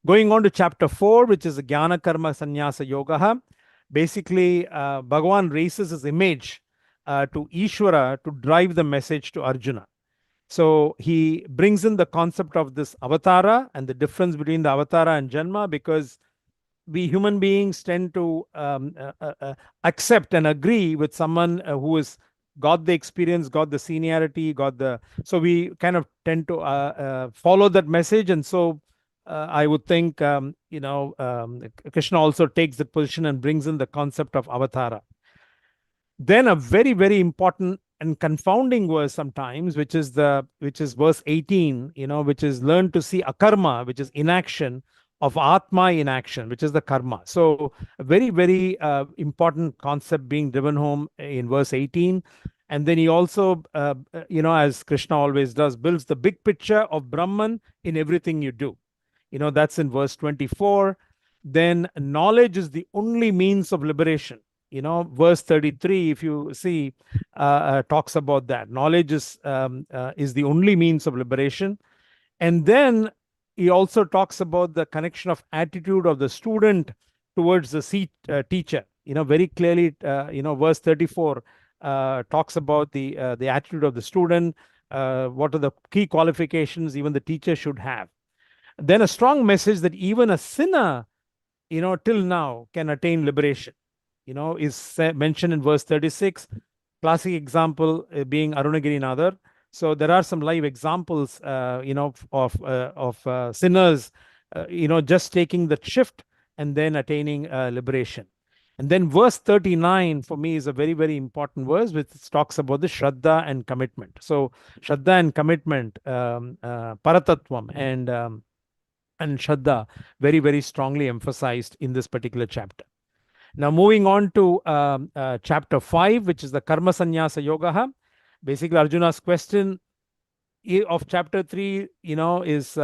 Speaker 5: Going on to chapter 4, which is the Jnana Karma Sannyasa Yoga. Basically, Bhagavan raises his image to Ishvara to drive the message to Arjuna. So he brings in the concept of this avatara and the difference between the avatara and janma, because we human beings tend to accept and agree with someone who has got the experience, got the seniority, so we kind of tend to follow that message. And so I would think, Krishna also takes the position and brings in the concept of avatara. Then a very, very important and confounding verse sometimes, which is verse 18, which is learn to see akarma, which is inaction, of atma in action, which is the karma. So a very, very important concept being driven home in verse 18. And then he also, as Krishna always does, builds the big picture of Brahman in everything you do. That's in verse 24. Then knowledge is the only means of liberation. Verse 33, if you see, talks about that. Knowledge is the only means of liberation. And then he also talks about the connection of attitude of the student towards the teacher. Very clearly, verse 34 talks about the attitude of the student, what are the key qualifications even the teacher should have. Then a strong message that even a sinner, till now can attain liberation, is mentioned in verse 36. Classic example being Arunagiri Nadar. So there are some live examples, of sinners, just taking the shift and then attaining liberation. And then verse 39 for me is a very, very important verse, which talks about the Shraddha and commitment. So Shraddha and commitment, Paratatvam and Shraddha, very, very strongly emphasized in this particular chapter. Now moving on to chapter 5, which is the Karma Sannyasa Yoga. Basically, Arjuna's question of chapter 3, is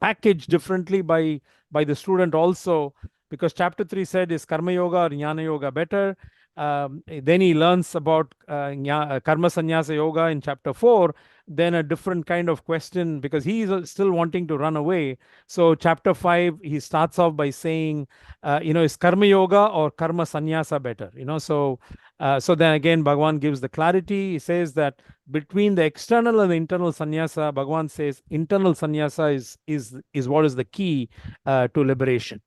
Speaker 5: packaged differently by the student also, because chapter 3 said, is Karma Yoga or Jnana Yoga better? Then he learns about Karma Sannyasa Yoga in chapter 4, then a different kind of question, because he is still wanting to run away. So chapter 5, he starts off by saying, is Karma Yoga or Karma Sannyasa better? So then again, Bhagavan gives the clarity. He says that between the external and the internal sannyasa, Bhagavan says internal sannyasa is what is the key to liberation.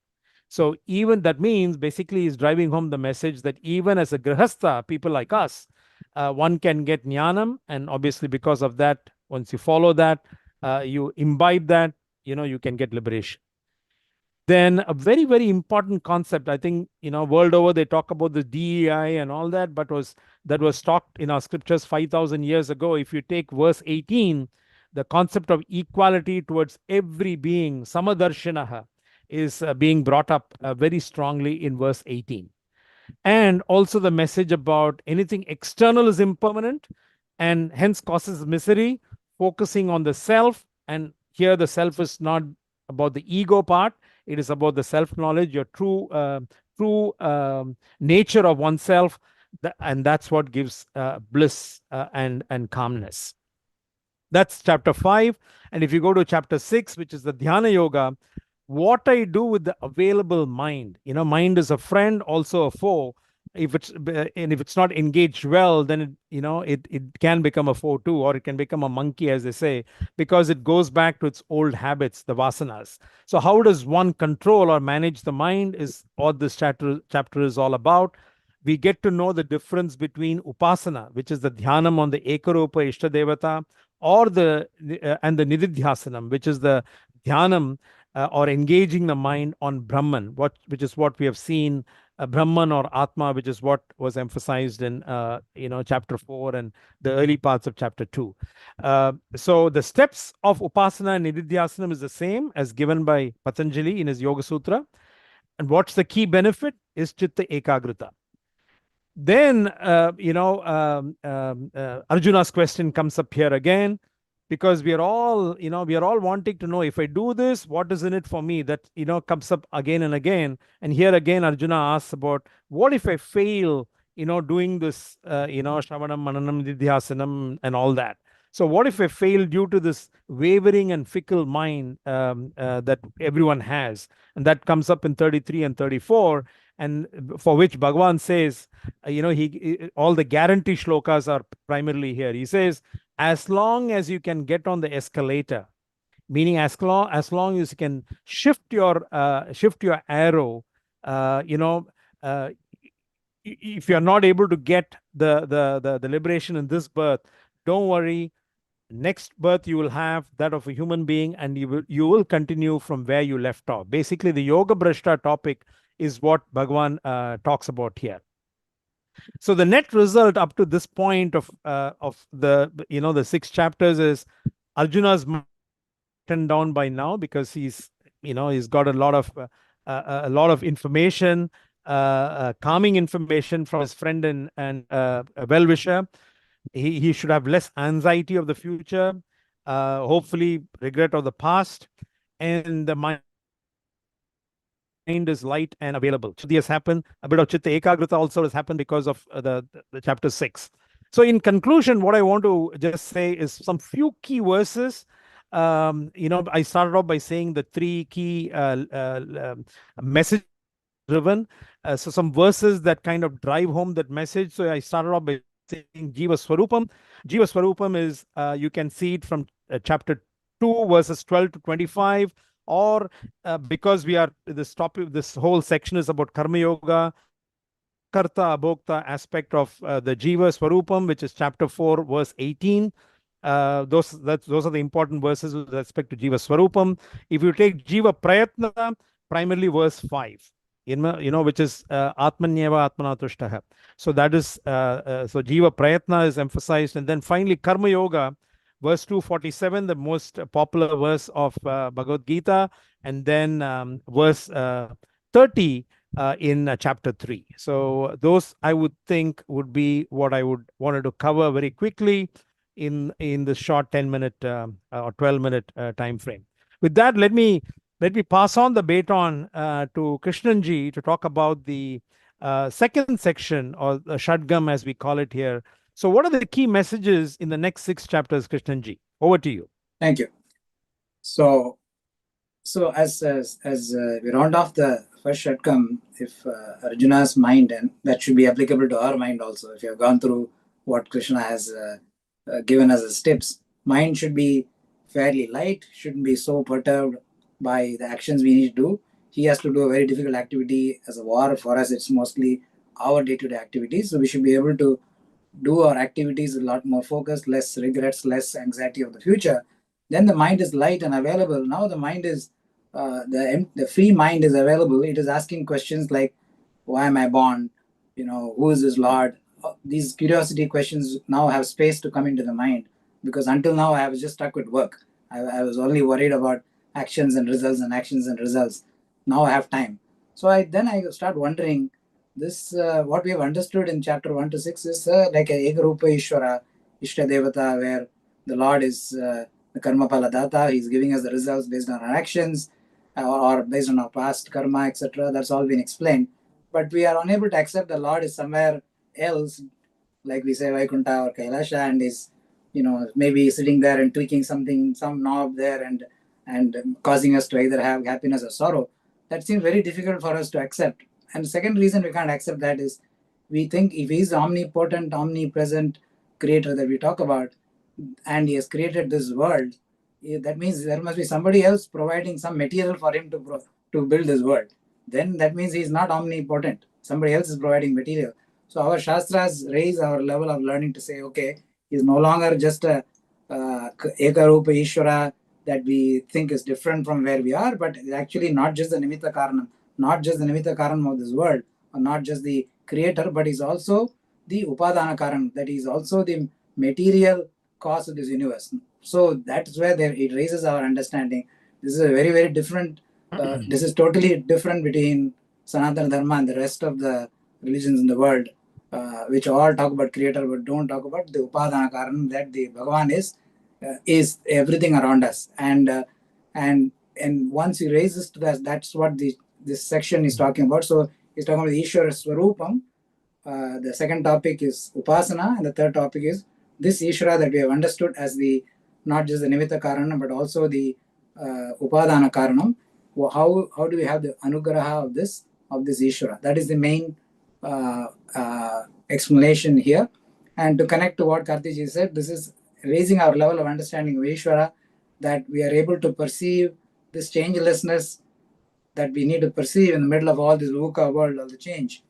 Speaker 5: So even that means basically he's driving home the message that even as a grihastha, people like us, one can get jnanam, and obviously because of that, once you follow that, you imbibe that, you can get liberation. Then a very, very important concept, I think, world over, they talk about the DEI and all that, but that was talked in our scriptures 5,000 years ago. If you take verse 18, the concept of equality towards every being, samadarshinaha, is being brought up very strongly in verse 18. and also the message about anything external is impermanent and hence causes misery, focusing on the self. And here the self is not about the ego part, it is about the self knowledge, your true nature of oneself, and that's what gives bliss and calmness. That's chapter 5. And if you go to chapter 6, which is the Dhyana Yoga, what I do with the available mind. Mind is a friend, also a foe. If it's not engaged well, then it can become a foe too, or it can become a monkey, as they say, because it goes back to its old habits, the vasanas. So how does one control or manage the mind is what this chapter is all about. We get to know the difference between upasana, which is the dhyanam on the ekarupa ishtadevata, or the and the nididhyasanam, which is the dhyanam or engaging the mind on Brahman, which is what we have seen, Brahman or Atma, which is what was emphasized in chapter 4 and the early parts of chapter 2. So the steps of Upasana and Nididhyasanam is the same as given by Patanjali in his Yoga Sutra. And what's the key benefit is Chitta Ekagrita. Then, Arjuna's question comes up here again, because we are all wanting to know, if I do this, what is in it for me? That comes up again and again. And here again Arjuna asks about, what if I fail doing this Shravanam, Mananam, Nidhyasanam and all that. So what if I fail due to this wavering and fickle mind that everyone has? And that comes up in 33 and 34, and for which Bhagavan says, all the guarantee shlokas are primarily here. He says, as long as you can get on the escalator, meaning as long as you can shift your arrow, if you are not able to get the liberation in this birth, don't worry. Next birth you will have that of a human being, and you will continue from where you left off. Basically, the Yoga Brashta topic is what Bhagavan talks about here. So the net result up to this point of the 6 chapters is Arjuna's mind written down by now, because he's got a lot of information, calming information from his friend and well-wisher. He should have less anxiety of the future, hopefully regret of the past, and the mind is light and available. Chitti has happened. A bit of Chitta Ekagrita also has happened because of the chapter 6. So in conclusion, what I want to just say is some few key verses. I started off by saying the 3 key message driven. So some verses that kind of drive home that message. So I started off by saying Jiva Swarupam. Jiva Swarupam is, you can see it from chapter 2, verses 12 to 25, or because we are this topic, this whole section is about Karma Yoga, Karta Abhokta aspect of the Jiva Swarupam, which is chapter 4, verse 18. Those are the important verses with respect to Jiva Swarupam. If you take Jiva Prayatna, primarily verse 5. Which is Atmanyeva Atmanatushtaha. So that is, so Jiva Prayatna is emphasized. And then finally, Karma Yoga, verse 247, the most popular verse of Bhagavad Gita. And then verse 30 in chapter 3. So those, I would think, would be what I would wanted to cover very quickly in the short 10-minute or 12-minute time frame. With that, let me pass on the baton to Krishnanji to talk about the second section, or the Shadgam as we call it here. So what are the key messages in the next 6 chapters, Krishnanji? Over to you.
Speaker 6: Thank you. So as we round off the first Shadgam, if Arjuna's mind, and that should be applicable to our mind also, if you have gone through what Krishna has given us as tips, mind should be fairly light, shouldn't be so perturbed by the actions we need to do. He has to do a very difficult activity as a war. For us, it's mostly our day-to-day activities. So we should be able to do our activities a lot more focused, less regrets, less anxiety of the future. Then the mind is light and available. Now the mind is, the free mind is available. It is asking questions like, why am I born? Who is this Lord? These curiosity questions now have space to come into the mind, because until now I was just stuck with work. I was only worried about actions and results and actions and results. Now I have time. So I start wondering, this what we have understood in chapter 1 to 6 is like a Ekarupa Ishvara, Ishta Devata, where the Lord is the Karma Paladata. He's giving us the results based on our actions or based on our past karma, etc. That's all been explained. But we are unable to accept the Lord is somewhere else, like we say Vaikuntha or Kailasha, and is, maybe sitting there and tweaking something, some knob there, and causing us to either have happiness or sorrow. That seems very difficult for us to accept. And the second reason we can't accept that is we think if he's the omnipotent, omnipresent creator that we talk about, and he has created this world, that means there must be somebody else providing some material for him to build this world. Then that means he's not omnipotent. Somebody else is providing material. So our Shastras raise our level of learning to say, okay, he's no longer just a Ekarupa Ishvara that we think is different from where we are, but actually not just the Nimitta Karanam, not just the Nimitta Karanam of this world, or not just the creator, but he's also the Upadana Karanam, that is also the material cause of this universe. So that's where it raises our understanding. This is a very, very different, this is totally different between Sanatana Dharma and the rest of the religions in the world, which all talk about creator but don't talk about the Upadana Karanam, that the Bhagavan is everything around us. And once he raises to that, that's what this section is talking about. So he's talking about the Ishvara Swarupam. The second topic is Upasana, and the third topic is this Ishvara that we have understood as the not just the Nimitta Karanam but also the Upadana Karanam. How do we have the Anugraha of this Ishvara? That is the main explanation here. And to connect to what Kartiji said, this is raising our level of understanding of Ishvara, that we are able to perceive this changelessness that we need to perceive in the middle of all this VUCA world of the change.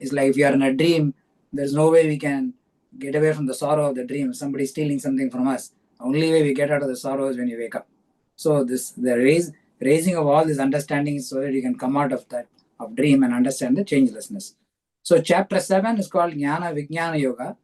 Speaker 6: It's like if you are in a dream, there's no way we can get away from the sorrow of the dream. Somebody stealing something from us. The only way we get out of the sorrow is when you wake up. So the raising of all these understandings so that you can come out of that of dream and understand the changelessness. So chapter 7 is called Jnana Vijnana Yoga.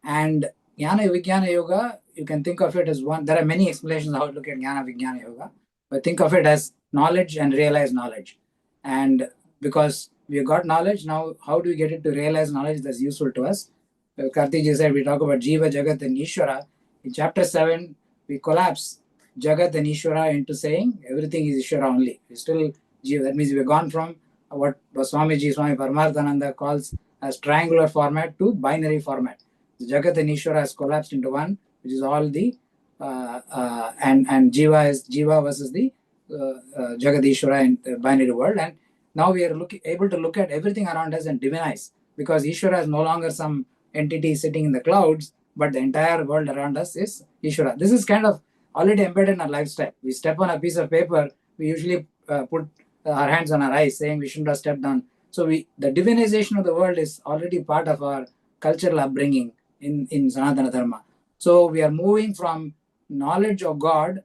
Speaker 6: And Jnana Vijnana Yoga, you can think of it as one. There are many explanations how to look at Jnana Vijnana Yoga, but think of it as knowledge and realized knowledge. And because we got knowledge, now how do we get it to realize knowledge that's useful to us? Kartiji said we talk about Jiva, Jagat and Ishvara. In chapter 7, we collapse Jagat and Ishvara into saying everything is Ishvara only. We still Jiva. That means we've gone from what Swami Paramarthananda calls as triangular format to binary format. The Jagat and Ishvara has collapsed into one, which is all the and Jiva is Jiva versus the Jagat Ishvara in the binary world. And now we are able to look at everything around us and divinize, because Ishvara is no longer some entity sitting in the clouds, but the entire world around us is Ishvara. This is kind of already embedded in our lifestyle. We step on a piece of paper, we usually put our hands on our eyes saying we shouldn't have stepped on. So the divinization of the world is already part of our cultural upbringing in Sanatana Dharma. So we are moving from knowledge of God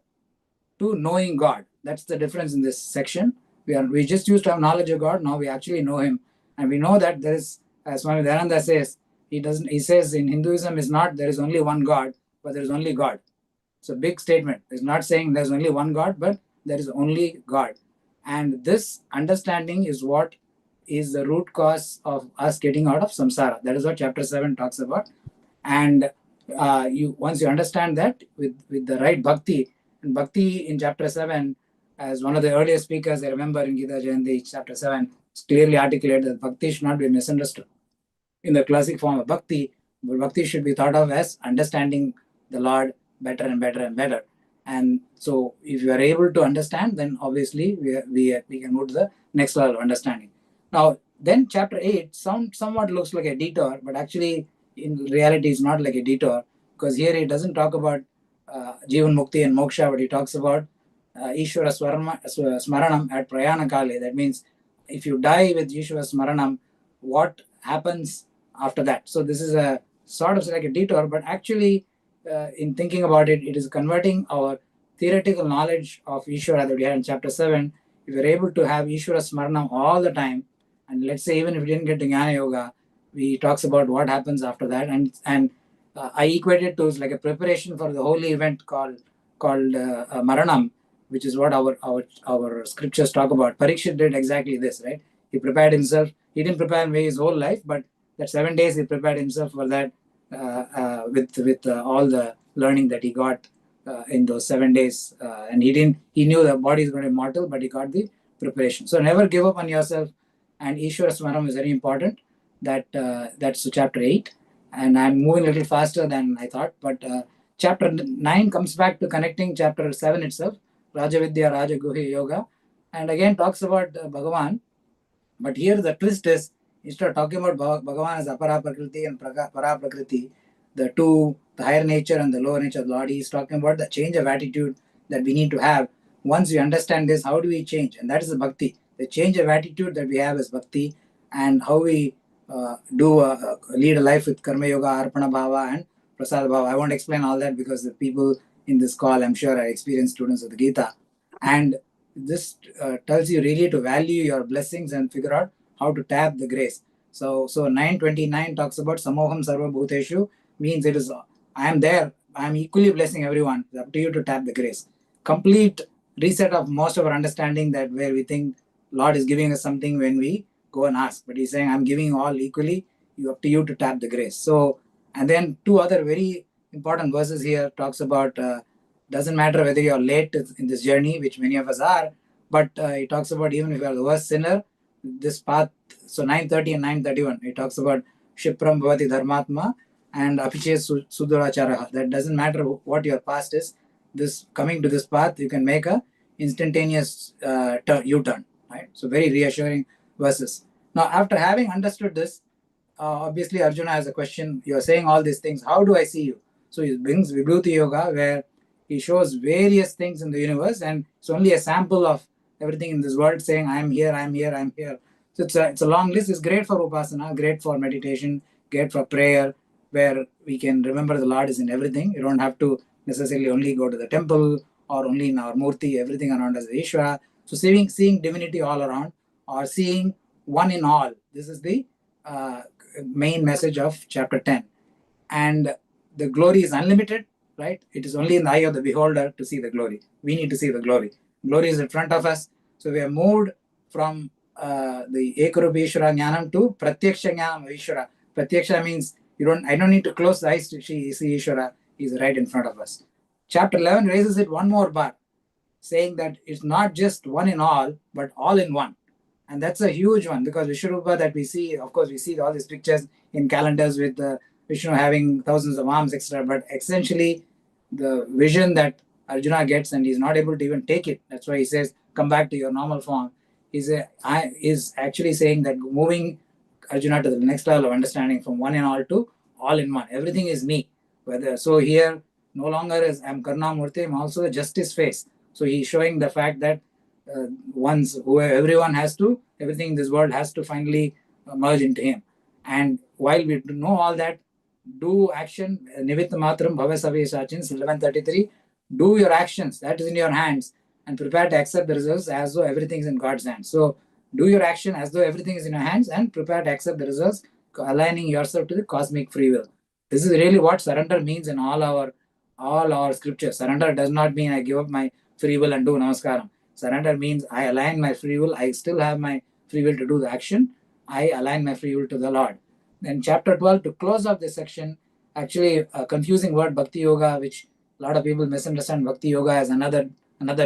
Speaker 6: to knowing God. That's the difference in this section. We just used to have knowledge of God. Now we actually know Him, and we know that there is, as Swami Dayananda says, he says in Hinduism is not there is only one God, but there is only God. It's a big statement. It's not saying there's only one God, but there is only God. And this understanding is what is the root cause of us getting out of samsara. That is what chapter 7 talks about. And once you understand that with the right bhakti, and bhakti in chapter 7, as one of the earlier speakers I remember in Gita Jayanti chapter 7, clearly articulated that bhakti should not be misunderstood in the classic form of bhakti, but bhakti should be thought of as understanding the Lord better and better and better. And so if you are able to understand, then obviously we can move to the next level of understanding. Now, then chapter 8 somewhat looks like a detour, but actually in reality it's not like a detour, because here he doesn't talk about Jivan Mukti and Moksha, but he talks about Ishvara Smaranam at Prayana Kale. That means if you die with Ishvara Smaranam, what happens after that? So this is a sort of like a detour, but actually in thinking about it, it is converting our theoretical knowledge of Ishvara that we had in chapter 7. If we're able to have Ishvara Smaranam all the time, and let's say even if we didn't get to Jnana Yoga, he talks about what happens after that, and I equate it to like a preparation for the holy event called Maranam, which is what our scriptures talk about. Parikshit did exactly this, right? He prepared himself. He didn't prepare his whole life, but that 7 days he prepared himself for that with all the learning that he got in those 7 days. And he knew the body is going to be mortal, but he got the preparation. So never give up on yourself. And Ishwara Smaram is very important. That's chapter 8. And I'm moving a little faster than I thought, but chapter 9 comes back to connecting chapter 7 itself, Rajavidya Rajaguhya Yoga, and again talks about Bhagavan. But here the twist is, instead of talking about Bhagavan as Apara Prakriti and Para Prakriti, the higher nature and the lower nature of the Lord, he's talking about the change of attitude that we need to have. Once we understand this, how do we change? And that is the bhakti. The change of attitude that we have is bhakti, and how we lead a life with Karma Yoga, Arpana Bhava, and Prasad Bhava. I won't explain all that because the people in this call, I'm sure, are experienced students of the Gita. And this tells you really to value your blessings and figure out how to tap the grace. So 929 talks about Samoham Sarva Bhuteshu, means it is, I am there, I am equally blessing everyone. It's up to you to tap the grace. Complete reset of most of our understanding, that where we think Lord is giving us something when we go and ask, but he's saying, I'm giving all equally, up to you to tap the grace. So, and then two other very important verses here talks about doesn't matter whether you're late in this journey, which many of us are, but it talks about even if you are the worst sinner, this path. So 930 and 931, it talks about Shipram Bhavati Dharmatma and Apiche Suduracharaha. That doesn't matter what your past is. This coming to this path, you can make a instantaneous U-turn. Right? So very reassuring verses. Now, after having understood this, obviously Arjuna has a question. You are saying all these things. How do I see you? So he brings Vibhuti Yoga, where he shows various things in the universe, and it's only a sample of everything in this world, saying, I'm here, I'm here, I'm here. So it's a long list. It's great for Upasana, great for meditation, great for prayer, where we can remember the Lord is in everything. You don't have to necessarily only go to the temple or only in our Murti, everything around us is Ishvara. So seeing divinity all around, or seeing one in all. This is the main message of chapter 10. And the glory is unlimited, right? It is only in the eye of the beholder to see the glory. We need to see the glory. Glory is in front of us. So we are moved from the Ekarupa Ishvara Jnanam to Pratyaksha Jnanam Ishvara. Pratyaksha means I don't need to close the eyes to see Ishvara. He's right in front of us. Chapter 11 raises it one more bar, saying that it's not just one in all, but all in one. And that's a huge one, because Vishwarupa that we see, of course, we see all these pictures in calendars with Vishnu having thousands of arms, etc. But essentially, the vision that Arjuna gets, and he's not able to even take it. That's why he says, come back to your normal form. Is actually saying that moving Arjuna to the next level of understanding from one in all to all in one. Everything is me. So here, no longer is I'm Karna Murti, I'm also the justice face. So he's showing the fact that everything in this world has to finally merge into him. And while we know all that, do action, Nivit Matram Bhavasavi Sachins, 1133, do your actions, that is in your hands, and prepare to accept the results as though everything is in God's hands. So do your action as though everything is in your hands, and prepare to accept the results, aligning yourself to the cosmic free will. This is really what surrender means in all our scriptures. Surrender does not mean I give up my free will and do namaskaram. Surrender means I align my free will. I still have my free will to do the action. I align my free will to the Lord. Then chapter 12, to close off this section, actually a confusing word, Bhakti Yoga, which a lot of people misunderstand Bhakti Yoga as another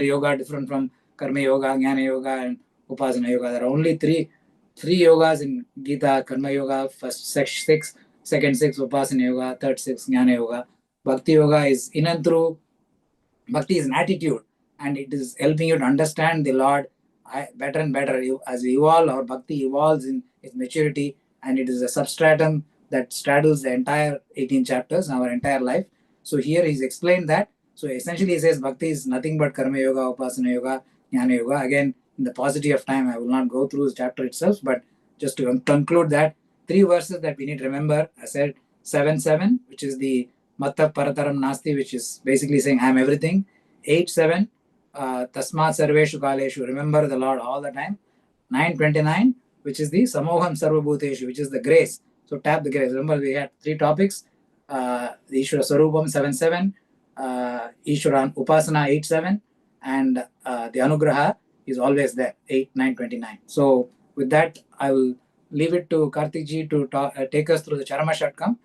Speaker 6: yoga different from Karma Yoga, Jnana Yoga, and Upasana Yoga. There are only three yogas in Gita: Karma Yoga, first 6, second 6, Upasana Yoga, third 6, Jnana Yoga. Bhakti Yoga is in and through. Bhakti is an attitude, and it is helping you to understand the Lord better and better. As we evolve, our Bhakti evolves in its maturity, and it is a substratum that straddles the entire 18 chapters, our entire life. So here he's explained that. So essentially he says Bhakti is nothing but Karma Yoga, Upasana Yoga, Jnana Yoga. Again, in the paucity of time, I will not go through the chapter itself, but just to conclude that, 3 verses that we need to remember. I said 7:7, which is the Matta Parataram Nasti, which is basically saying I am everything. 8:7, Tasmat Sarveshu Kaleshu, remember the Lord all the time. 9:29, which is the Samoham Sarvabhuteshu, which is the grace. So tap the grace. Remember, we had 3 topics. The Ishvara Sarupam 7:7, Ishvara Upasana 8:7, and the Anugraha is always there, 8, 9, 29. So with that, I will leave it to Karthik ji to take us through the Charama Shatkam.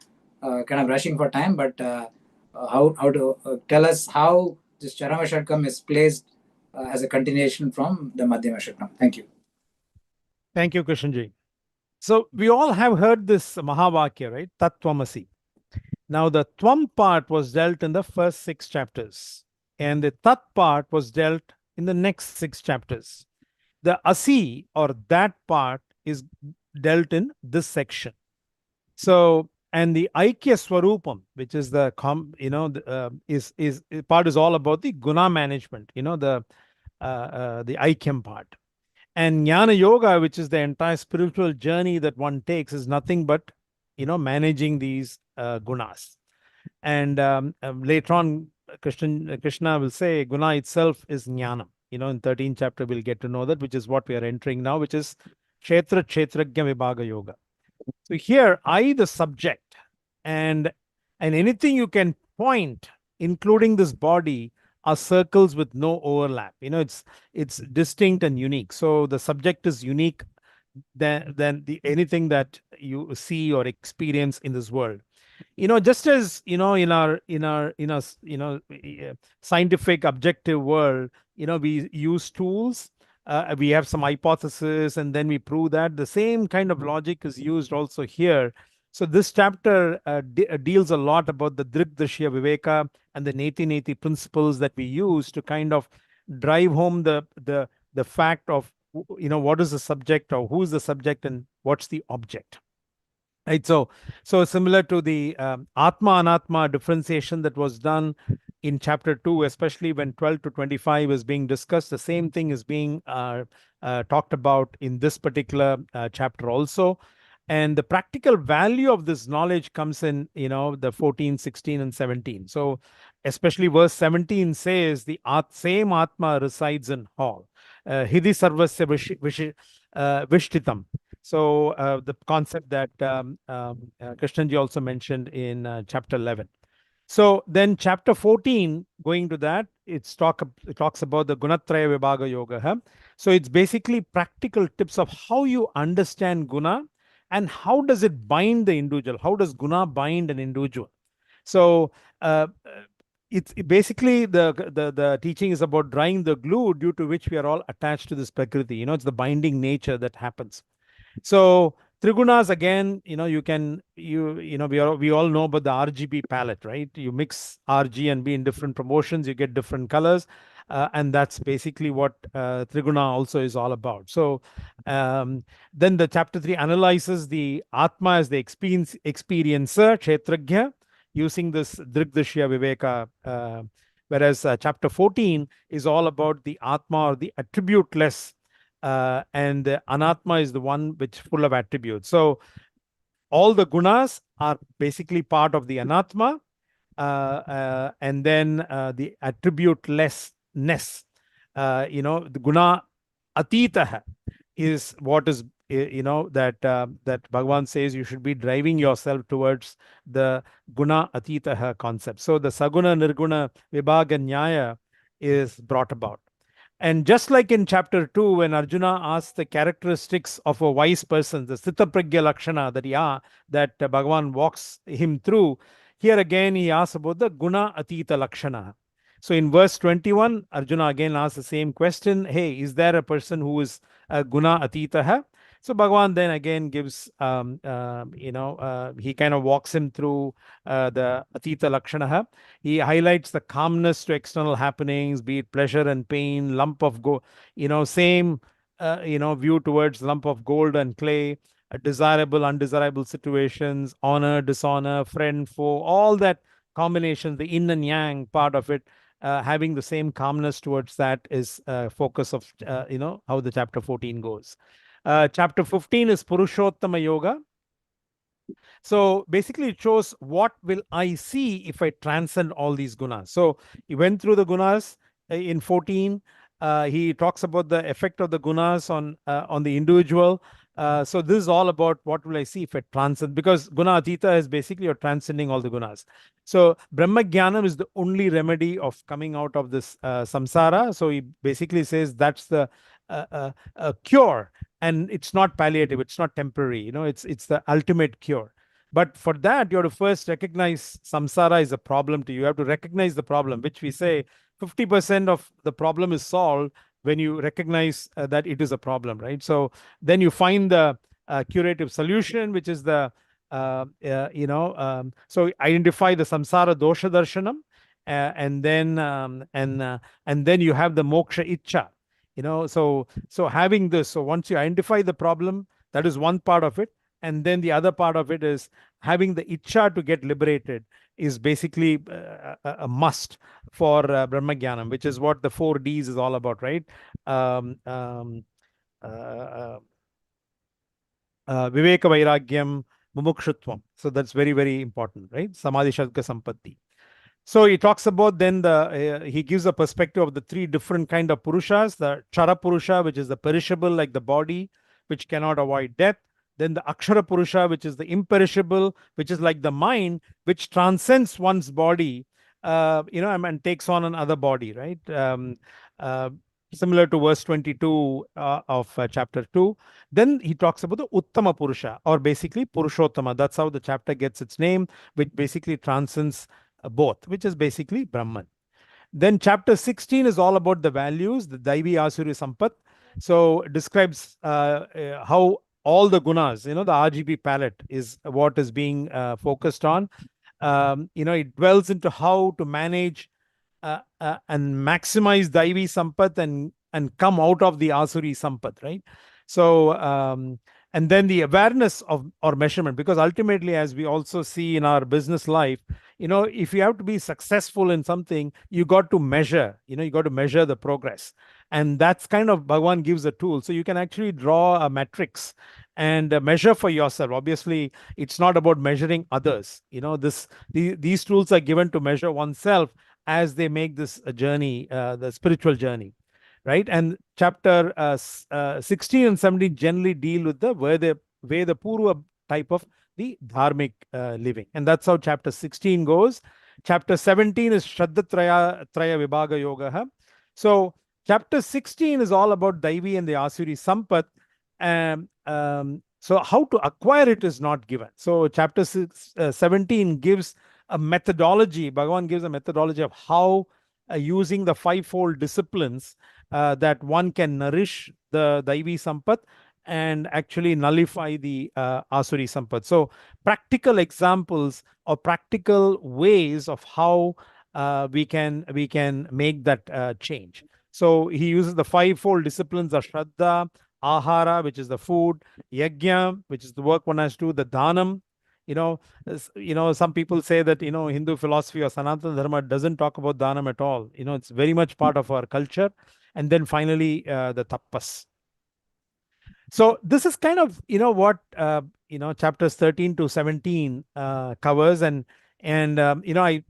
Speaker 6: Kind of rushing for time, but how to tell us how this Charama Shatkam is placed as a continuation from the Madhyama Shatkam. Thank you.
Speaker 5: Thank you, Krishanji. So we all have heard this Mahavakya, right? Tattvamasi. Now the Tvam part was dealt in the first 6 chapters, and the Tat part was dealt in the next 6 chapters. The Asi, or that part, is dealt in this section. So, and the Aikya Swarupam, which is the part is all about the guna management, the Aikyam part. And Jnana Yoga, which is the entire spiritual journey that one takes, is nothing but managing these gunas. And later on, Krishna will say guna itself is jnanam. In 13th chapter, we'll get to know that, which is what we are entering now, which is Kshetra Kshetrajna Vibhaga Yoga. So here, I, the subject, and anything you can point, including this body, are circles with no overlap. It's distinct and unique. So the subject is unique than anything that you see or experience in this world. Just as in our scientific objective world, we use tools, we have some hypothesis, and then we prove that. The same kind of logic is used also here. So this chapter deals a lot about the Drigdrishya Viveka and the Neti Neti principles that we use to kind of drive home the fact of what is the subject, or who is the subject, and what's the object. Right. So similar to the Atma Anatma differentiation that was done in chapter 2, especially when 12 to 25 is being discussed, the same thing is being talked about in this particular chapter also. And the practical value of this knowledge comes in, the 14, 16, and 17. So especially verse 17 says the same Atma resides in all. Hidi sarvasya vishtitam. So the concept that Krishnanji also mentioned in chapter 11. So then chapter 14, going to that, it talks about the Gunatraya Vibhaga Yoga. So it's basically practical tips of how you understand guna and how does it bind the individual. How does guna bind an individual? So it's basically the teaching is about drying the glue due to which we are all attached to this Prakriti. It's the binding nature that happens. So Trigunas, again, we all know about the RGB palette, right? You mix RG and B in different promotions, you get different colors. And that's basically what Triguna also is all about. So then the chapter 3 analyzes the Atma as the experiencer, Kshetrajna, using this Drigdrishya Viveka. Whereas chapter 14 is all about the Atma, or the attributeless. And the Anatma is the one which full of attributes. So all the gunas are basically part of the Anatma, and then the attributelessness. The guna atitaha is what is that Bhagavan says you should be driving yourself towards the guna atitaha concept. So the saguna nirguna vibhaga nyaya is brought about. And just like in chapter 2, when Arjuna asked the characteristics of a wise person, the Sthita Pragya Lakshana that Bhagavan walks him through, here again he asks about the Guna Atita Lakshana. So in verse 21, Arjuna again asks the same question. Hey, is there a person who is Guna Atita? So Bhagavan then again gives, he kind of walks him through the Atita Lakshana. He highlights the calmness to external happenings, be it pleasure and pain, lump of gold, same, view towards lump of gold and clay, desirable, undesirable situations, honor, dishonor, friend, foe, all that combination, the yin and yang part of it, having the same calmness towards that is focus of, how the chapter 14 goes. Chapter 15 is Purushottama Yoga. So basically it shows what will I see if I transcend all these gunas. So he went through the gunas in 14. He talks about the effect of the gunas on the individual. So this is all about what will I see if I transcend, because guna atita is basically you're transcending all the gunas. So Brahma Jnanam is the only remedy of coming out of this samsara. So he basically says that's the a cure, and it's not palliative, it's not temporary, it's the ultimate cure. But for that, you have to first recognize samsara is a problem to you. You have to recognize the problem, which we say 50% of the problem is solved when you recognize that it is a problem, right? So then you find the curative solution, which is the so identify the samsara dosha darshanam, and then you have the moksha icha. So having this, so once you identify the problem, that is one part of it, and then the other part of it is having the icha to get liberated is basically a must for Brahmagyanam, which is what the 4Ds is all about, right? Viveka Vairagyam, Mumukshutvam. So that's very, very important, right? Samadhi Shadka Sampatti. So he talks about then he gives a perspective of the three different kind of purushas: the Chara Purusha, which is the perishable, like the body, which cannot avoid death; then the Akshara Purusha, which is the imperishable, which is like the mind, which transcends one's body, and takes on another body, right? Uh, Similar to verse 22 of chapter 2. Then he talks about the Uttama Purusha, or basically Purushottama. That's how the chapter gets its name, which basically transcends both, which is basically Brahman. Then chapter 16 is all about the values, the Daivi Asuri Sampat. So it describes how all the gunas, the RGB palette is what is being focused on. It dwells into how to manage and maximize Daivi Sampat and come out of the Asuri Sampat, right? So, and then the awareness of or measurement, because ultimately, as we also see in our business life, if you have to be successful in something, you got to measure, you got to measure the progress. And that's kind of Bhagavan gives a tool. So you can actually draw a matrix and measure for yourself. Obviously, it's not about measuring others. These tools are given to measure oneself as they make this journey, the spiritual journey, right? And chapter 16 and 17 generally deal with the Purva type of the dharmic living, and that's how chapter 16 goes. Chapter 17 is Shraddha Traya Vibhaga Yoga. So chapter 16 is all about Daivi and the Asuri Sampat. So how to acquire it is not given. So chapter 17 gives a methodology. Bhagavan gives a methodology of how using the fivefold disciplines that one can nourish the Daivi Sampat and actually nullify the Asuri Sampat. So practical examples or practical ways of how we can make that change. So he uses the fivefold disciplines of Shraddha, Ahara, which is the food, Yajna, which is the work one has to do, the Dhanam. Some people say that Hindu philosophy or Sanatana Dharma doesn't talk about Dhanam at all. It's very much part of our culture. And then finally, the Tappas. So this is kind of what chapters 13 to 17 covers, and I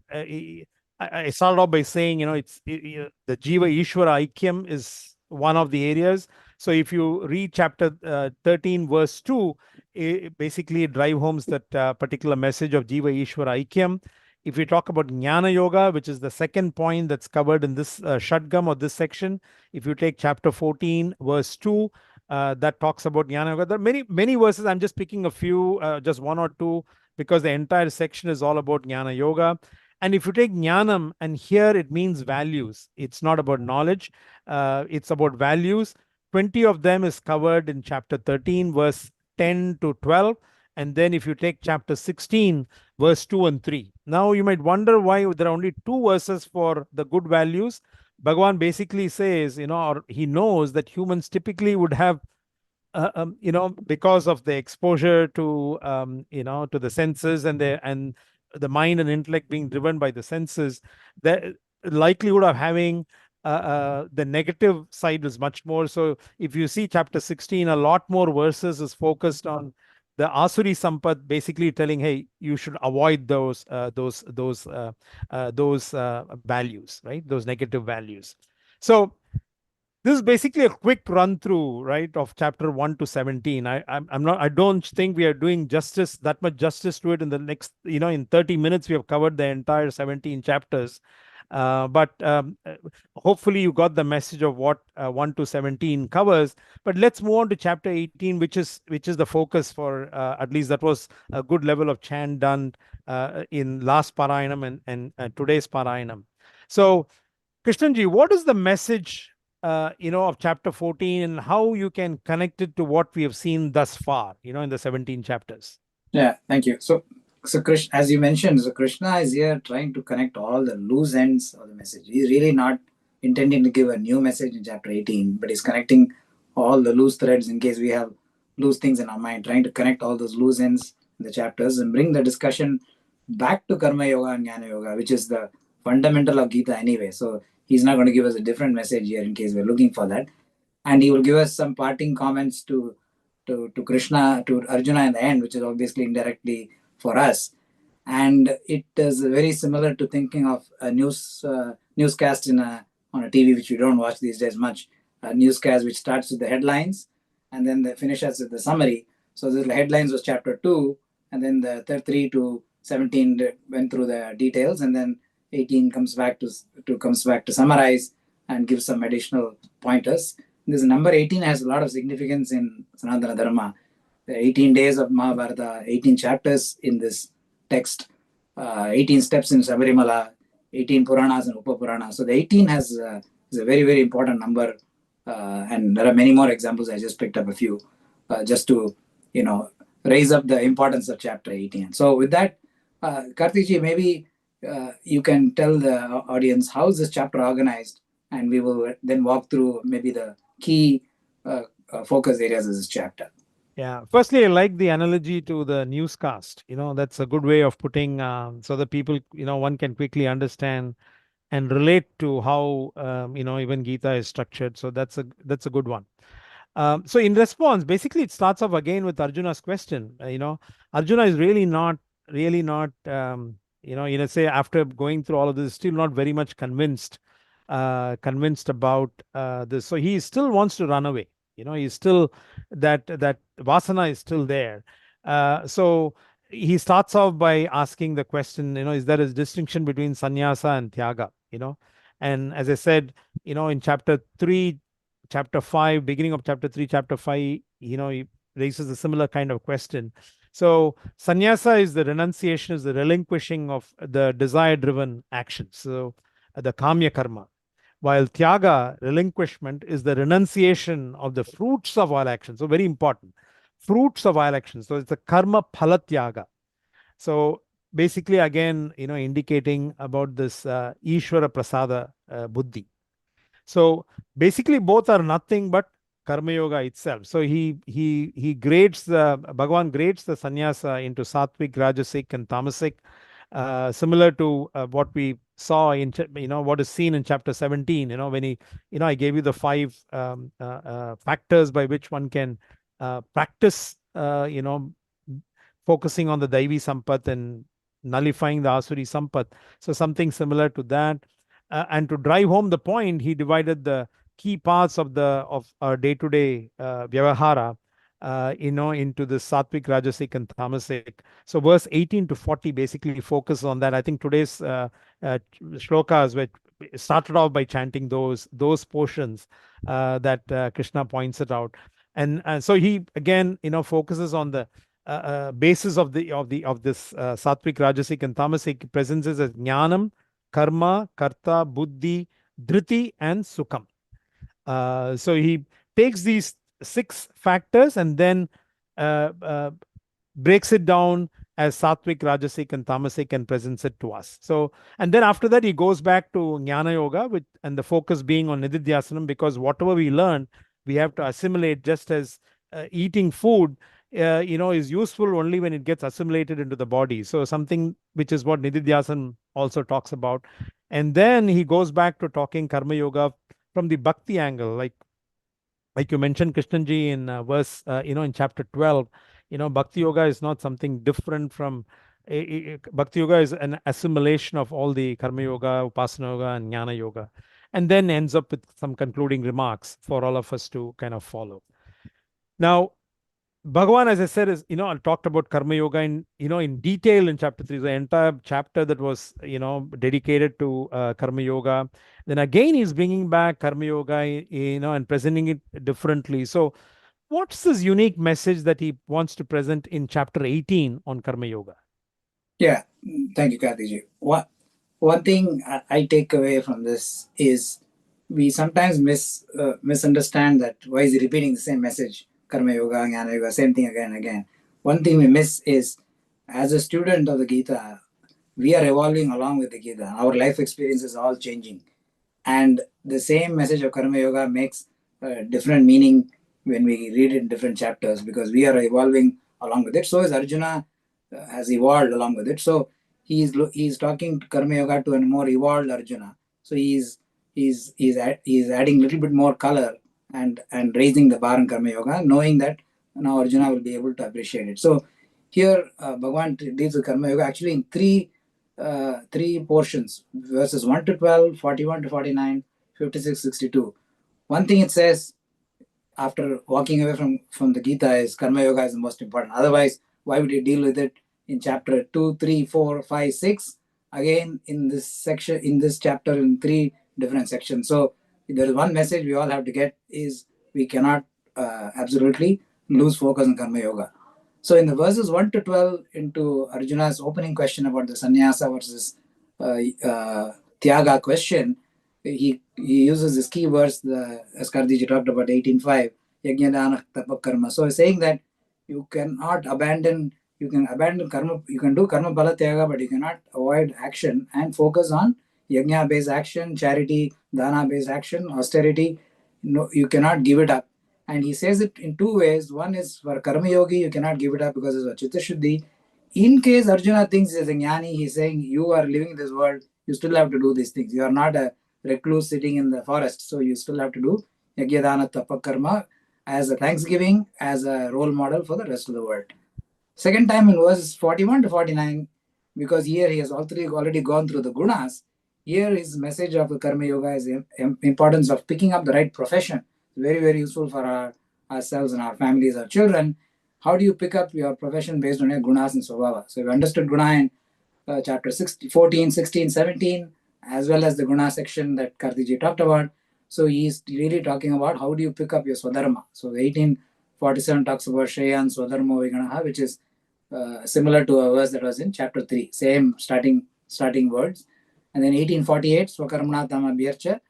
Speaker 5: started off by saying it's the Jiva Ishvara Aikyam is one of the areas. So if you read chapter 13 verse 2, it basically drive homes that particular message of Jiva Ishvara Aikyam. If we talk about Jnana Yoga, which is the second point that's covered in this Shadgam or this section, if you take chapter 14 verse 2, that talks about Jnana Yoga. There are many verses. I'm just picking a few, just one or two, because the entire section is all about Jnana Yoga. And if you take Jnanam, and here it means values. It's not about knowledge. It's about values. 20 of them is covered in chapter 13, verse 10 to 12. And then if you take chapter 16, verse 2 and 3. Now you might wonder why there are only two verses for the good values. Bhagavan basically says, or he knows that humans typically would have, because of the exposure to, to the senses and the mind and intellect being driven by the senses, the likelihood of having the negative side is much more. So if you see chapter 16, a lot more verses is focused on the Asuri Sampat, basically telling, hey, you should avoid those values, right? Those negative values. So this is basically a quick run through, right, of chapter 1 to 17. I don't think we are doing that much justice to it in the next, in 30 minutes we have covered the entire 17 chapters. But hopefully you got the message of what 1 to 17 covers. But let's move on to chapter 18, which is the focus for at least that was a good level of chant done in last Parayanam and today's Parayanam. So Krishnanji, what is the message of chapter 14 and how you can connect it to what we have seen thus far, in the 17 chapters?
Speaker 6: Yeah, thank you. So Krishna, as you mentioned, so Krishna is here trying to connect all the loose ends of the message. He's really not intending to give a new message in chapter 18, but he's connecting all the loose threads in case we have loose things in our mind, trying to connect all those loose ends in the chapters and bring the discussion back to Karma Yoga and Jnana Yoga, which is the fundamental of Gita anyway. So he's not going to give us a different message here in case we're looking for that. And he will give us some parting comments to Krishna, to Arjuna in the end, which is obviously indirectly for us. And it is very similar to thinking of a newscast on a TV, which we don't watch these days much. A newscast which starts with the headlines and then finishes with the summary. So the headlines was chapter 2, and then the 3 to 17 went through the details, and then 18 comes back to summarize and give some additional pointers. This number 18 has a lot of significance in Sanatana Dharma. The 18 days of Mahabharata, 18 chapters in this text, 18 steps in Sabarimala, 18 Puranas and Upapuranas. So the 18 is a very, very important number. And there are many more examples. I just picked up a few just to, raise up the importance of chapter 18. So with that, Karthikji, maybe you can tell the audience how is this chapter organized, and we will then walk through maybe the key focus areas of this chapter.
Speaker 5: Yeah. Firstly, I like the analogy to the newscast. That's a good way of putting so that people, one can quickly understand and relate to how even Gita is structured. So that's a good one. So in response, basically it starts off again with Arjuna's question. Arjuna is really not say after going through all of this, still not very much convinced about this. So he still wants to run away. He's still that vasana is still there. So he starts off by asking the question, is there a distinction between sannyasa and tyaga? And as I said, in chapter 3, chapter 5, beginning of chapter 3, chapter 5, he raises a similar kind of question. So sannyasa is the renunciation, is the relinquishing of the desire-driven actions. So the kamya karma. While tyaga, relinquishment, is the renunciation of the fruits of all actions. So very important. Fruits of all actions. So it's a karma phala tyaga. So basically, again, indicating about this Ishvara Prasada Buddhi. So basically, both are nothing but Karma Yoga itself. So he grades Bhagavan grades the sannyasa into sattvic, rajasic, and tamasic, similar to what we saw in what is seen in chapter 17. When I gave you the 5 factors by which one can practice focusing on the Daivi Sampat and nullifying the Asuri Sampat. So something similar to that. And to drive home the point, he divided the key parts of our day-to-day vyavahara, into the sattvic, rajasic, and tamasic. So verse 18 to 40 basically focus on that. I think today's shlokas were started off by chanting those portions that Krishna points it out. And so he again, focuses on the basis of this sattvic, rajasic, and tamasic presences as jnanam, karma, karta, buddhi, dhriti, and sukham. So he takes these 6 factors and then breaks it down as sattvic, rajasic, and tamasic and presents it to us. So, and then after that, he goes back to Jnana Yoga and the focus being on Nididhyasanam, because whatever we learn, we have to assimilate, just as eating food is useful only when it gets assimilated into the body. So something which is what Nididhyasan also talks about. And then he goes back to talking Karma Yoga from the Bhakti angle, like you mentioned, Krishnanji, in verse, in chapter 12, Bhakti Yoga is not something different from Bhakti Yoga is an assimilation of all the Karma Yoga, Upasana Yoga, and Jnana Yoga, and then ends up with some concluding remarks for all of us to kind of follow. Now, Bhagavan, as I said, is, talked about Karma Yoga in detail in chapter 3. The entire chapter that was, dedicated to Karma Yoga. Then again, he's bringing back Karma Yoga, and presenting it differently. So, what's this unique message that he wants to present in chapter 18 on Karma Yoga?
Speaker 6: Yeah, thank you, Karthiji. One thing I take away from this is we sometimes misunderstand that why is he repeating the same message, Karma Yoga, Jnana Yoga, same thing again and again. One thing we miss is, as a student of the Gita, we are evolving along with the Gita. Our life experience is all changing. And the same message of Karma Yoga makes different meaning when we read it in different chapters, because we are evolving along with it. So is Arjuna has evolved along with it. So he's talking Karma Yoga to a more evolved Arjuna. So he's adding a little bit more color and raising the bar in Karma Yoga, knowing that now Arjuna will be able to appreciate it. So here Bhagavan deals with Karma Yoga actually in three portions: verses 1 to 12, 41 to 49, 56, 62. One thing it says after walking away from the Gita is Karma Yoga is the most important. Otherwise, why would you deal with it in chapter 2, 3, 4, 5, 6? Again, in this section, in this chapter, in three different sections. So there is one message we all have to get is we cannot absolutely lose focus on Karma Yoga. So in the verses 1 to 12, into Arjuna's opening question about the sannyasa versus Tyaga question, he uses this key verse, as Kardiji talked about, 18.5, Yajna Dana Tapa Karma. So he's saying that you can abandon karma, you can do karma bala tyaga, but you cannot avoid action and focus on yajna based action, charity, dana based action, austerity. No, you cannot give it up. And he says it in two ways. One is for karma yogi, you cannot give it up because it's a chitta shuddhi. In case Arjuna thinks he's a jnani, he's saying you are living in this world, you still have to do these things. You are not a recluse sitting in the forest, so you still have to do yajna dana tapa karma as a thanksgiving, as a role model for the rest of the world. Second time in verses 41 to 49, because here he has already gone through the gunas. Here his message of the Karma Yoga is the importance of picking up the right profession. Very, very useful for ourselves and our families, our children. How do you pick up your profession based on your gunas and svabhava? So we understood guna in chapter 14, 16, 17, as well as the guna section that Kartiji talked about. So he's really talking about how do you pick up your swadharma. So the 1847 talks about Shreyan Swadharma Viganaha, which is similar to a verse that was in chapter 3, same starting words. And then 1848, Swakarmana Tama Bhyarcha,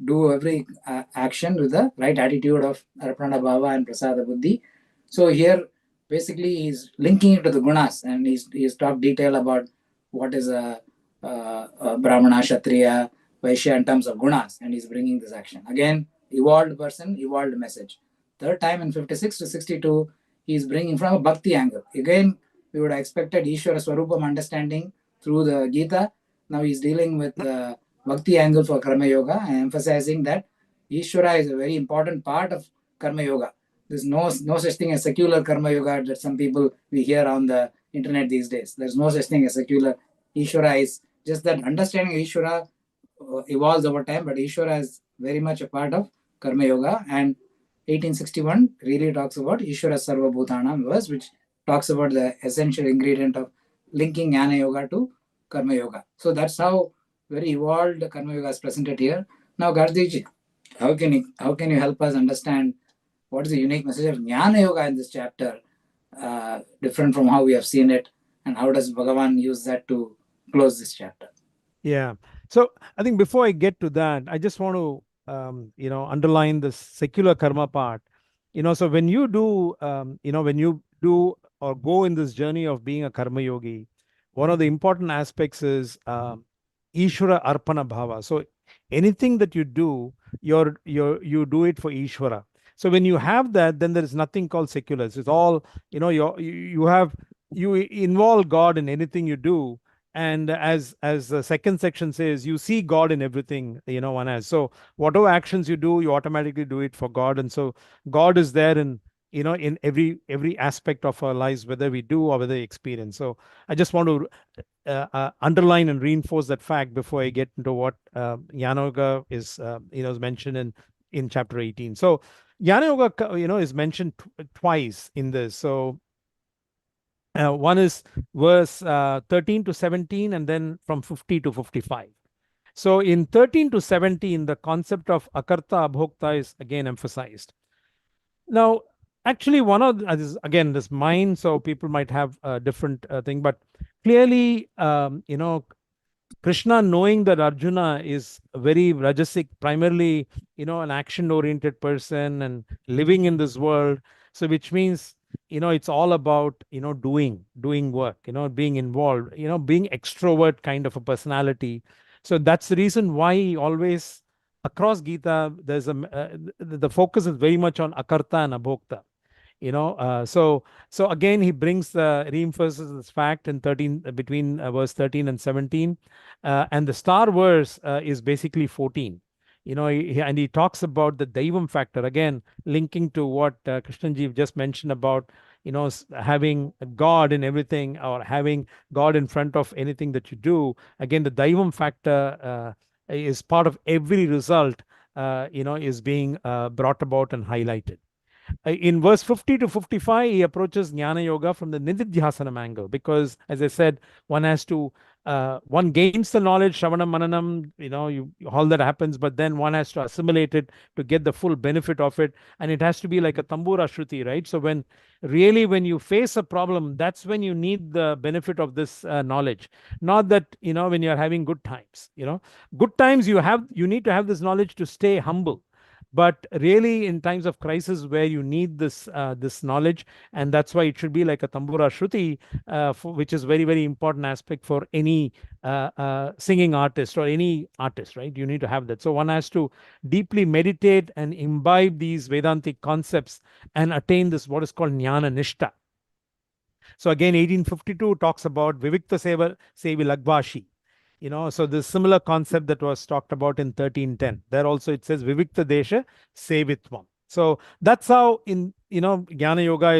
Speaker 6: do every action with the right attitude of Arpana Bhava and Prasada Buddhi. So here, basically, he's linking it to the gunas, and he's talked detail about what is a Brahmana, Kshatriya, Vaishya in terms of gunas, and he's bringing this action. Again, evolved person, evolved message. Third time in 56 to 62, he's bringing from a bhakti angle. Again, we would have expected Ishvara Swarupam understanding through the Gita. Now he's dealing with the bhakti angle for Karma Yoga and emphasizing that Ishvara is a very important part of Karma Yoga. There's no such thing as secular Karma Yoga that some people we hear on the internet these days. There's no such thing as secular. Ishvara is just that understanding Ishvara evolves over time, but Ishvara is very much a part of Karma Yoga. And 1861 really talks about Ishvara Sarva Bhutanam verse, which talks about the essential ingredient of linking Jnana Yoga to Karma Yoga. So that's how very evolved Karma Yoga is presented here. Now, Gardiji, how can you help us understand what is the unique message of Jnana Yoga in this chapter, different from how we have seen it, and how does Bhagavan use that to close this chapter?
Speaker 5: Yeah. So I think before I get to that, I just want to underline the secular karma part. So when you do or go in this journey of being a karma yogi, one of the important aspects is Ishvara Arpana Bhava. So anything that you do, you do it for Ishvara. So when you have that, then there is nothing called secular. It's all, you involve God in anything you do. And as the second section says, you see God in everything, one has. So whatever actions you do, you automatically do it for God. And so God is there in every aspect of our lives, whether we do or whether we experience. So I just want to underline and reinforce that fact before I get into what Jnana Yoga is mentioned in chapter 18. So Jnana Yoga, is mentioned twice in this. So one is verse 13 to 17, and then from 50 to 55. So in 13 to 17, the concept of akarta abhokta is again emphasized. Now, actually, one of this, again, this mind, so people might have a different thing, but clearly, Krishna, knowing that Arjuna is very rajasic, primarily, an action-oriented person and living in this world. So, which means, it's all about, doing work, being involved, being extrovert kind of a personality. So that's the reason why he always, across Gita, the focus is very much on akarta and abhokta. So again he brings the reinforces this fact in 13 between verse 13 and 17, and the star verse is basically 14. And he talks about the daivam factor, again linking to what Krishnanji just mentioned about having God in everything, or having God in front of anything that you do. Again, the daivam factor is part of every result, is being brought about and highlighted. In verse 50 to 55, he approaches Jnana Yoga from the Nididhyasanam angle, because, as I said, one has to, one gains the knowledge, Shravanam, Mananam, all that happens, but then one has to assimilate it to get the full benefit of it. And it has to be like a tambura shruti, right? So when you face a problem, that's when you need the benefit of this knowledge. Not that, when you're having good times, good times, you need to have this knowledge to stay humble. But really, in times of crisis where you need this knowledge, and that's why it should be like a tambura shruti, which is very, very important aspect for any singing artist or any artist, right? You need to have that. So one has to deeply meditate and imbibe these Vedantic concepts and attain this what is called jnana nishta. So again, 1852 talks about Vivikta Sevi Lagvashi. So this similar concept that was talked about in 1310. There also it says Vivikta Desha Sevitvam. So that's how Jnana Yoga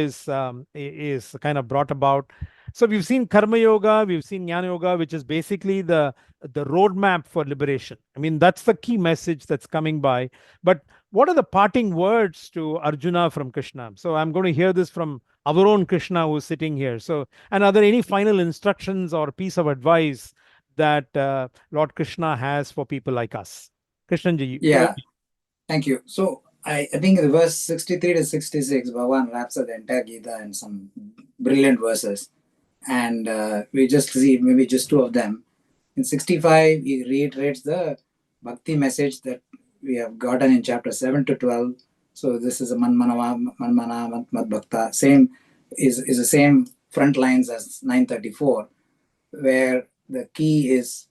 Speaker 5: is kind of brought about. So we've seen Karma Yoga, we've seen Jnana Yoga, which is basically the roadmap for liberation. I mean, that's the key message that's coming by. But what are the parting words to Arjuna from Krishna? So I'm going to hear this from our own Krishna who's sitting here. So, and are there any final instructions or piece of advice that Lord Krishna has for people like us? Krishnanji.
Speaker 6: Yeah, thank you. So I think the verse 63 to 66, Bhagavan wraps up the entire Gita in some brilliant verses. And we just see maybe just two of them. In 65, he reiterates the bhakti message that we have gotten in chapter 7 to 12. So this is a manmana mad bhakta. Same is the same front lines as 934, where the key is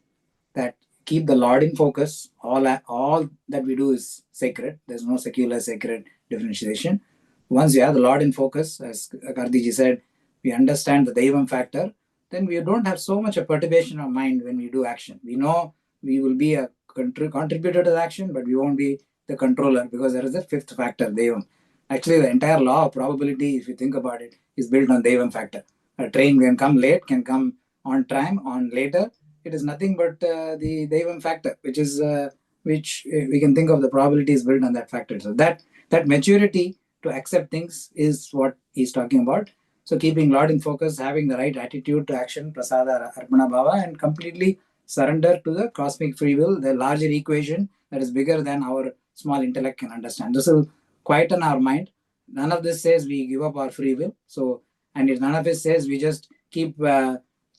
Speaker 6: that keep the Lord in focus. All that we do is sacred. There's no secular sacred differentiation. Once you have the Lord in focus, as Kartiji said, we understand the Daivam factor, then we don't have so much a perturbation of mind when we do action. We know we will be a contributor to the action, but we won't be the controller, because there is a fifth factor, Daivam. Actually, the entire law of probability, if you think about it, is built on Daivam factor. A train can come late, can come on time, on later. It is nothing but the Daivam factor, which we can think of the probability is built on that factor. So that maturity to accept things is what he's talking about. So keeping Lord in focus, having the right attitude to action, prasada, arpana bhava, and completely surrender to the cosmic free will, the larger equation that is bigger than our small intellect can understand. This will quieten our mind. None of this says we give up our free will. So, and if none of it says we just keep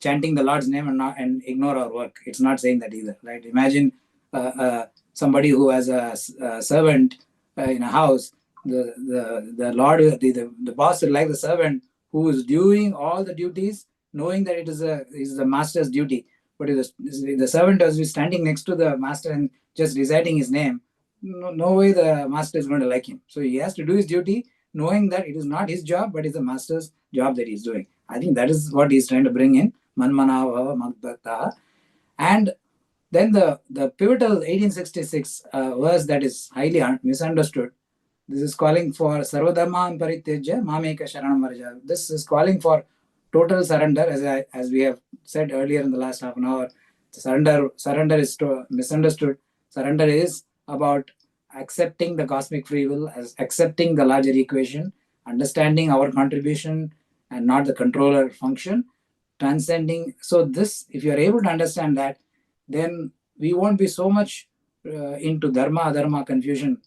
Speaker 6: chanting the Lord's name and ignore our work. It's not saying that either, right? Imagine somebody who has a servant in a house. The Lord, the boss would like the servant who is doing all the duties, knowing that it is the master's duty. But if the servant is standing next to the master and just reciting his name, no way the master is going to like him. So he has to do his duty, knowing that it is not his job, but it's the master's job that he's doing. I think that is what he's trying to bring in. Manmana bhava madbhakta. And then the pivotal 1866 verse that is highly misunderstood. This is calling for sarvadharman paritejya mameka sharanam varja. This is calling for total surrender, as we have said earlier in the last half an hour. Surrender is misunderstood. Surrender is about accepting the cosmic free will, as accepting the larger equation, understanding our contribution and not the controller function, transcending. So this, if you are able to understand that, then we won't be so much into dharma adharma confusion,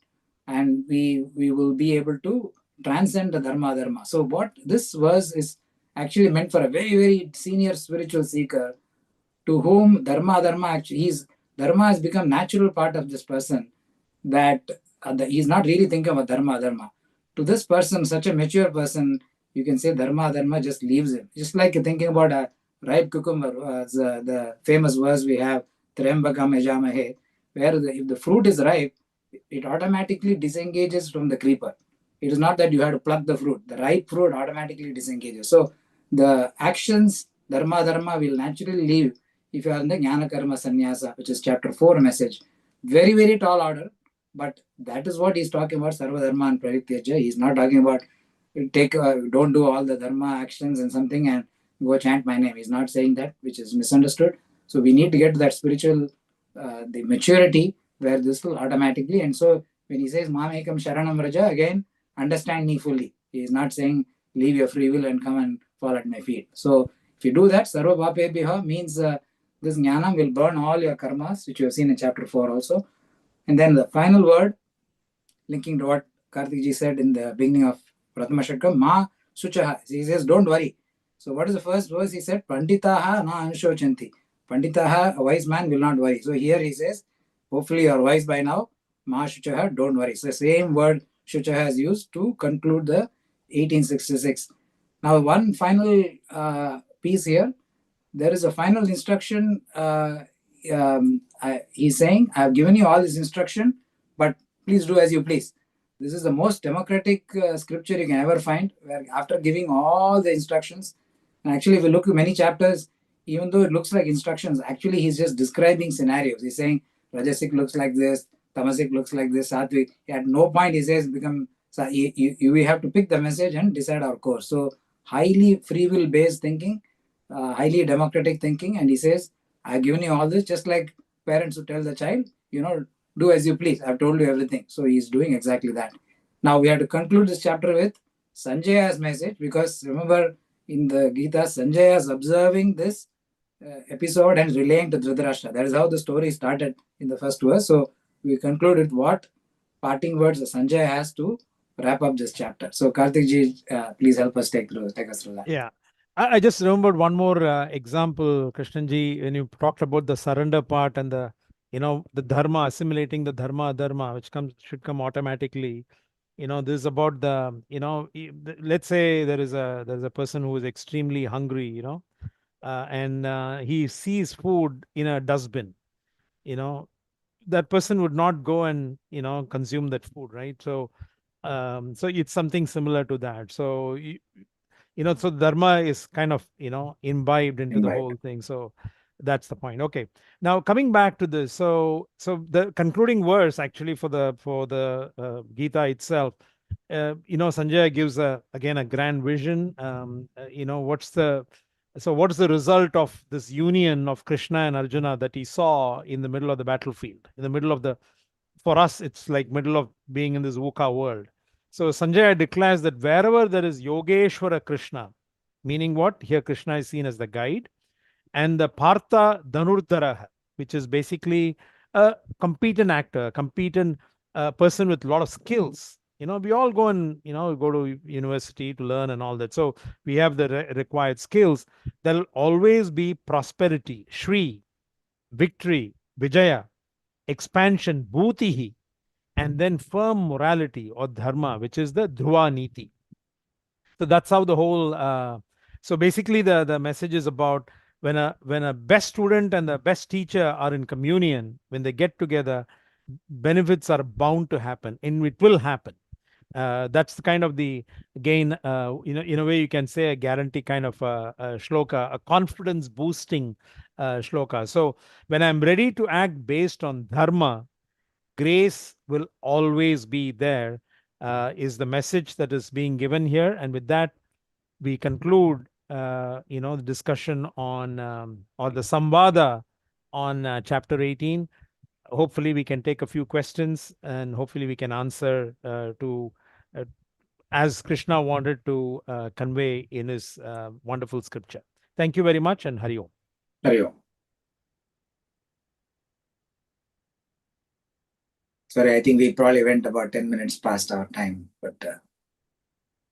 Speaker 6: and we will be able to transcend the dharma adharma. So what this verse is actually meant for a very, very senior spiritual seeker, to whom dharma dharma actually is, dharma has become natural part of this person, that he's not really thinking about dharma dharma. To this person, such a mature person, you can say dharma dharma just leaves him. Just like thinking about a ripe cucumber, the famous verse we have, Trembakam Yajamahe, where if the fruit is ripe, it automatically disengages from the creeper. It is not that you have to pluck the fruit. The ripe fruit automatically disengages. So the actions, dharma dharma, will naturally leave if you are in the Jnana Karma Sannyasa, which is chapter 4 message. Very, very tall order, but that is what he's talking about, Sarva Dharma and Prarityaja. He's not talking about don't do all the dharma actions and something and go chant my name. He's not saying that, which is misunderstood. So we need to get to that spiritual, the maturity where this will automatically. And so when he says Mamekam Sharanam Raja, again, understand me fully. He is not saying leave your free will and come and fall at my feet. So if you do that, Sarva Bhapebhya means this jnana will burn all your karmas, which you have seen in chapter 4 also. And then the final word, linking to what Karthikji said in the beginning of Pratama Shakam, Ma Suchaha. He says, don't worry. So what is the first verse? He said, Panditaha na anshochanti. Panditaha, a wise man, will not worry. So here he says, hopefully you are wise by now. Ma Shuchaha, don't worry. So the same word Shuchaha is used to conclude the 1866. Now one final piece here. There is a final instruction. He's saying, I have given you all this instruction, but please do as you please. This is the most democratic scripture you can ever find, where after giving all the instructions, and actually if you look at many chapters, even though it looks like instructions, actually he's just describing scenarios. He's saying Rajasic looks like this, Tamasic looks like this, Sattvic. At no point he says we have to pick the message and decide our course. So highly free will based thinking, highly democratic thinking, and he says, I've given you all this, just like parents who tell the child, do as you please. I've told you everything. So he's doing exactly that. Now we have to conclude this chapter with Sanjaya's message, because remember in the Gita, Sanjaya is observing this episode and relaying to Dhritarashtra. That is how the story started in the first verse. So we conclude with what parting words Sanjaya has to wrap up this chapter. So Karthikji, please help us take us through that.
Speaker 5: Yeah. I just remembered one more example, Krishnanji, when you talked about the surrender part and the dharma, assimilating the dharma, which should come automatically. This is about let's say there's a person who is extremely hungry, and he sees food in a dustbin, that person would not go and, consume that food, right? So it's something similar to that. So so dharma is kind of imbibed into the whole thing. So that's the point. Okay, now coming back to this, so the concluding verse actually for the Gita itself, Sanjaya gives again a grand vision. What's the result of this union of Krishna and Arjuna that he saw in the middle of the battlefield, in the middle of for us it's like middle of being in this VUCA world. So Sanjaya declares that wherever there is Yogeshwara Krishna, meaning what? Here Krishna is seen as the guide, and the Partha Dhanurdhara, which is basically a competent actor, competent person with a lot of skills. We all go and, go to university to learn and all that. So we have the required skills. There'll always be prosperity, Shri, victory, Vijaya, expansion, Bhutihi, and then firm morality or dharma, which is the dhruva niti. So that's how the whole so basically the message is about when a best student and the best teacher are in communion, when they get together, benefits are bound to happen, and it will happen. That's the kind of the, again, in a way you can say a guarantee kind of a shloka, a confidence boosting shloka. So when I'm ready to act based on dharma, grace will always be there, is the message that is being given here. And with that, we conclude, the discussion on, or the samvada on chapter 18. hopefully we can take a few questions and hopefully we can answer as Krishna wanted to convey in his wonderful scripture. Thank you very much, and Hari Om.
Speaker 6: Hari Om. Sorry, I think we probably went about 10 minutes past our time, but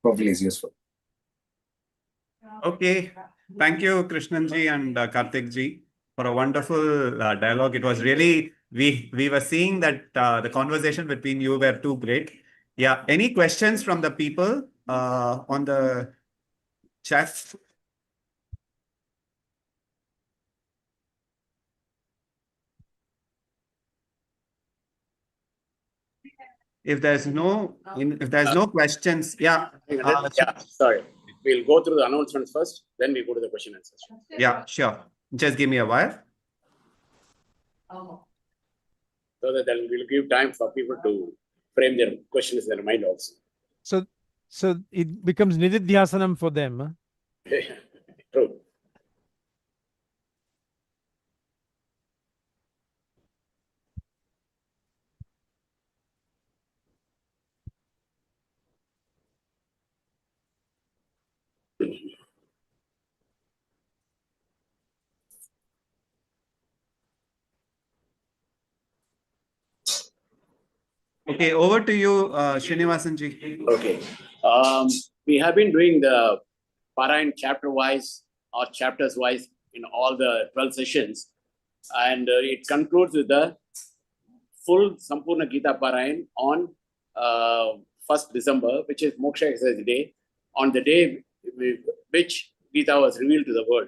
Speaker 6: hopefully it's useful.
Speaker 1: Okay. Thank you, Krishnanji and Karthikji, for a wonderful dialogue. It was really, we were seeing that the conversation between you were too great. Yeah. Any questions from the people on the chat? If there's no questions, yeah.
Speaker 7: Sorry. We'll go through the announcements first, then we go to the question and answer.
Speaker 1: Yeah, sure. Just give me a while.
Speaker 7: So that then we'll give time for people to frame their questions in their mind also.
Speaker 5: So it becomes nididhyasanam for them. Huh?
Speaker 7: True.
Speaker 1: Okay, over to you, Srinivasanji.
Speaker 7: Okay. We have been doing the Parayan chapter-wise or chapters-wise in all the 12 sessions. And it concludes with the full Sampurna Gita Parayan on 1st December, which is Moksha Exercise Day, on the day which Gita was revealed to the world.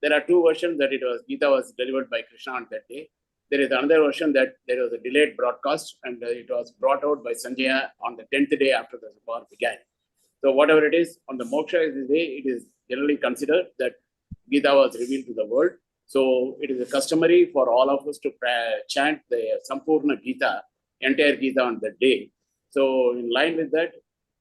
Speaker 7: There are two versions that Gita was delivered by Krishna on that day. There is another version that there was a delayed broadcast and it was brought out by Sanjaya on the 10th day after the war began. So whatever it is, on the Moksha Exercise Day, it is generally considered that Gita was revealed to the world. So it is a customary for all of us to chant the Sampurna Gita, entire Gita on that day. So in line with that,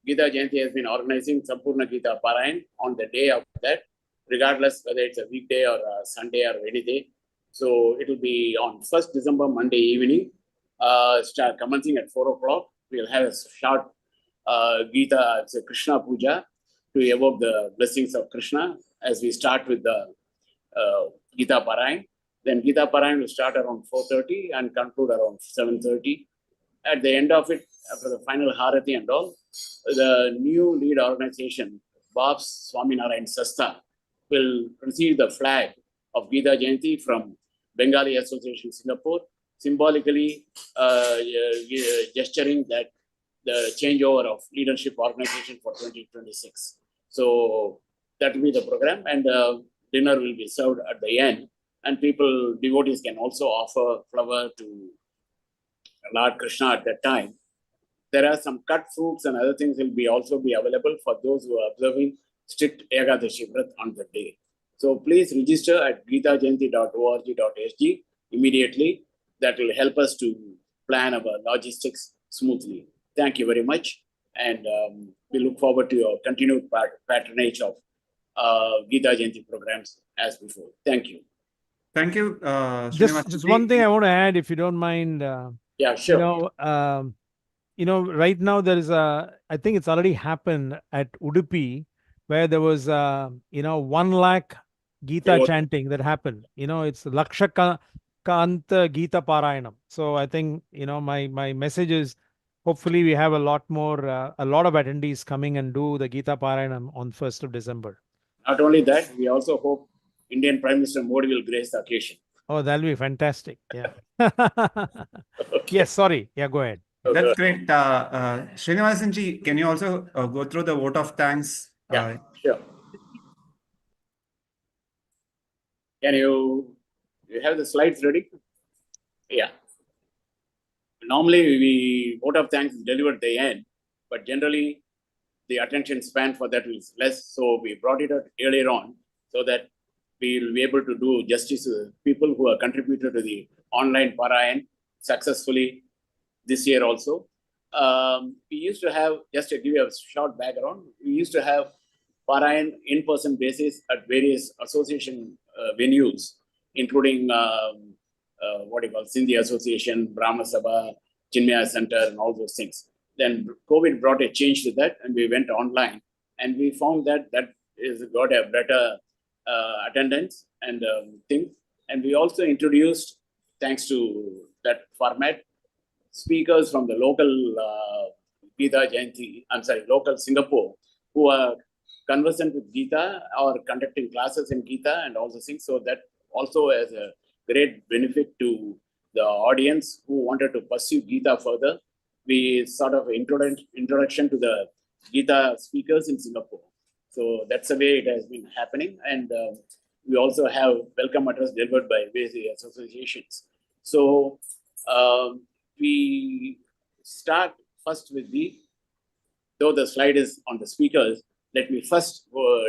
Speaker 7: Gita Jayanti has been organizing Sampurna Gita Parayan on the day of that, regardless whether it's a weekday or a Sunday or any day. So it will be on 1st December, Monday evening, commencing at 4 o'clock. We'll have a short Gita, it's a Krishna Puja to evoke the blessings of Krishna as we start with the Gita Parayan. Then Gita Parayan will start around 4:30 and conclude around 7:30. At the end of it, after the final Harati and all, the new lead organization, Babs Swaminarayan Sasta, will receive the flag of Gita Jayanti from Bengali Association Singapore, symbolically gesturing that the changeover of leadership organization for 2026. So that will be the program, and dinner will be served at the end. And devotees can also offer flower to Lord Krishna at that time. There are some cut fruits and other things will also be available for those who are observing strict Ekadashi Vrat on the day. So please register at gitajayanti.org.sg immediately. That will help us to plan our logistics smoothly. Thank you very much. And we look forward to your continued patronage of Gita Jayanti programs as before. Thank you.
Speaker 1: Thank you.
Speaker 5: Just one thing I want to add, if you don't mind.
Speaker 7: Yeah, sure.
Speaker 5: Right now there is I think it's already happened at Udupi, where there was 1 lakh Gita chanting that happened. It's Lakshakanta Gita Parayanam. So I think my message is, hopefully we have a lot of attendees coming and do the Gita Parayanam on 1st of December.
Speaker 7: Not only that, we also hope Indian Prime Minister Modi will grace the occasion.
Speaker 5: Oh, that'll be fantastic. Yeah. Okay. Yes, sorry. Yeah, go ahead.
Speaker 1: That's great. Srinivasanji, can you also go through the vote of thanks?
Speaker 7: Yeah, sure. Can you have the slides ready? Yeah. Normally, vote of thanks is delivered at the end, but generally the attention span for that is less. So we brought it out earlier on so that we will be able to do justice to the people who have contributed to the online Parayan successfully this year also. We used to have, just to give you a short background, we used to have Parayan in-person basis at various association venues, including what you call Sindhi Association, Brahma Sabha, Chinmaya Center, and all those things. Then COVID brought a change to that, and we went online, and we found that is got a better attendance and thing. And we also introduced, thanks to that format, speakers from the local Gita Jayanti, local Singapore, who are conversant with Gita or conducting classes in Gita and all those things. So that also has a great benefit to the audience who wanted to pursue Gita further. We sort of introduction to the Gita speakers in Singapore. So that's the way it has been happening. And we also have welcome address delivered by various associations. So we start first with though the slide is on the speakers, let me first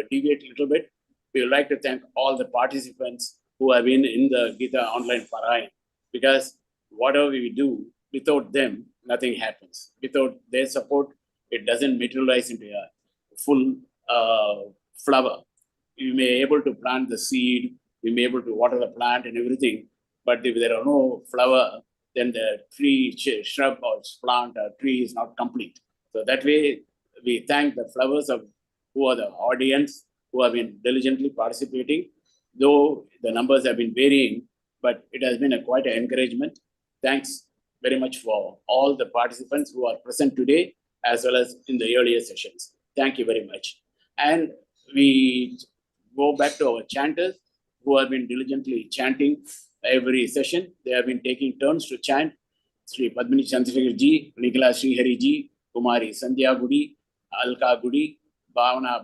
Speaker 7: deviate a little bit. We would like to thank all the participants who have been in the Gita online Parayan, because whatever we do, without them, nothing happens. Without their support, it doesn't materialize into a full flower. You may be able to plant the seed, you may be able to water the plant and everything, but if there are no flower, then the tree, shrub or plant or tree is not complete. So that way, we thank the flowers of who are the audience who have been diligently participating, though the numbers have been varying, but it has been quite an encouragement. Thanks very much for all the participants who are present today, as well as in the earlier sessions. Thank you very much. And we go back to our chanters who have been diligently chanting every session. They have been taking turns to chant. Sri Padmini Chandrasekhar ji, Nikala Srihari ji, Kumari Sandhya Gudi, Alka Gudi, Bhavana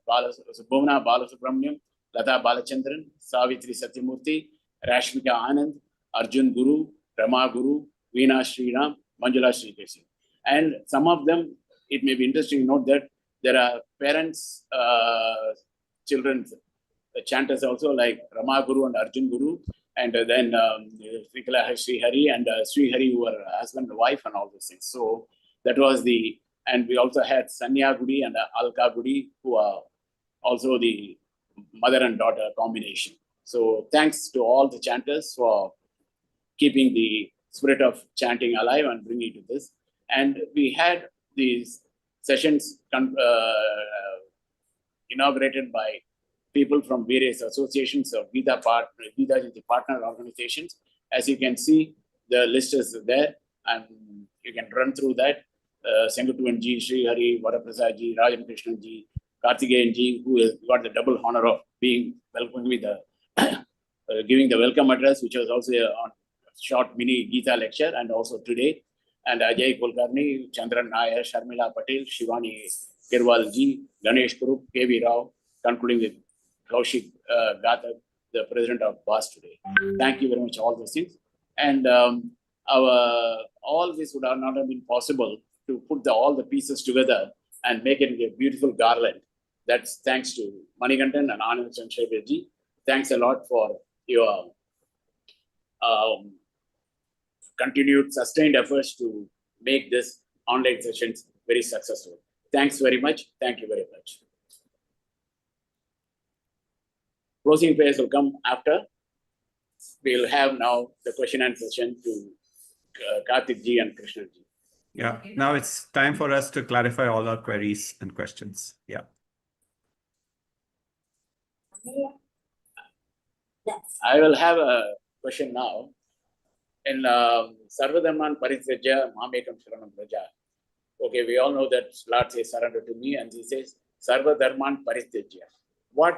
Speaker 7: Balasubramanyam, Lata Balachandran, Savitri Satyamurthy, Rashmika Anand, Arjun Guru, Rama Guru, Veena Sriram, Manjula Srikesi. And some of them, it may be interesting to note that there are parents, children, chanters also, like Rama Guru and Arjun Guru, and then Nikala Srihari and Srihari, who are husband and wife and all those things. So that was and we also had Sanya Gudi and Alka Gudi, who are also the mother and daughter combination. So thanks to all the chanters for keeping the spirit of chanting alive and bringing it to this. And we had these sessions inaugurated by people from various associations of Gita partner organizations. As you can see, the list is there, and you can run through that. Sengutuvan ji, Sri Hari, Varaprasad ji, Rajan Krishnan ji, Karthikeyan ji, who has got the double honor of being welcomed with the giving the welcome address, which was also on short mini Gita lecture, and also today. And Ajay Kulkarni, Chandran Nair, Sharmila Patel, Shivani Kirwal ji, Ganesh Kurup, K.V. Rao, concluding with Kaushik Gata, the president of BAS today. Thank you very much, all those things. And all this would have not have been possible to put all the pieces together and make it a beautiful garland. That's thanks to Manikandan and Anand Chandrasekhar ji. Thanks a lot for your continued sustained efforts to make this online sessions very successful. Thanks very much. Thank you very much. Closing prayers will come after. We'll have now the question and session to Karthik ji and Krishna ji.
Speaker 1: Yeah, now it's time for us to clarify all our queries and questions. Yeah.
Speaker 7: I will have a question now. In Sarvadharman Parityaja Mamekam Sharanam Praja. Okay, we all know that Lord says surrender to me, and he says Sarvadharman Parityaja. What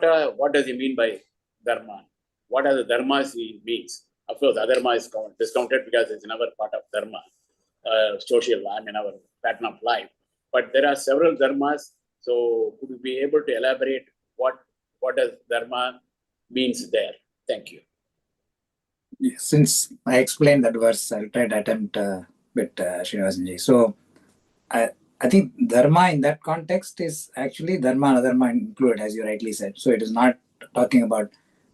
Speaker 7: does he mean by dharma? What are the dharmas he means? Of course, adharma is discounted because it's another part of dharma, social, our pattern of life. But there are several dharmas. So could you be able to elaborate what does dharma means there? Thank you.
Speaker 6: Since I explained that verse, I'll try to attempt with Srinivasanji. So I think dharma in that context is actually dharma and adharma included, as you rightly said. So it is not talking about,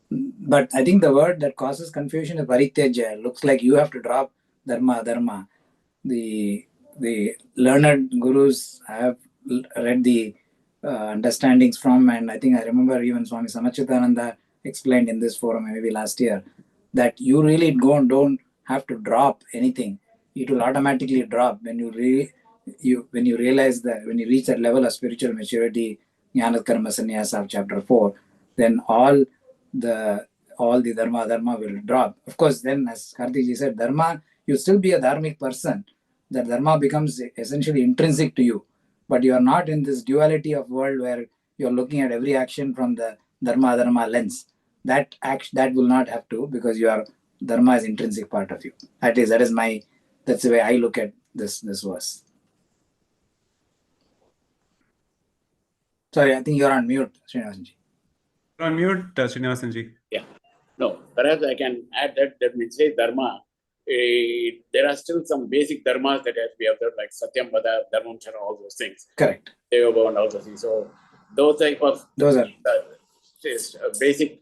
Speaker 6: but I think the word that causes confusion is parityaja. Looks like you have to drop dharma, adharma. The learned gurus have read the understandings from, and I think I remember even Swami Samachitananda explained in this forum maybe last year, that you really don't have to drop anything. It will automatically drop when you realize that, when you reach that level of spiritual maturity, Jnana Karma Sannyasa of chapter 4, then all the dharma will drop. Of course, then as Karthik said, dharma, you still be a dharmic person. The dharma becomes essentially intrinsic to you, but you are not in this duality of world where you're looking at every action from the dharma lens. That will not have to, because your dharma is intrinsic part of you. That's the way I look at this verse. Sorry, I think you're on mute, Srinivasanji.
Speaker 1: You're on mute, Srinivasanji.
Speaker 7: No, perhaps I can add that when say dharma, there are still some basic dharmas that have to be observed, like Satyam, Vada, Dharmam, Chara, all those things.
Speaker 6: Correct.
Speaker 7: Devabhav and all those things. So those type of basic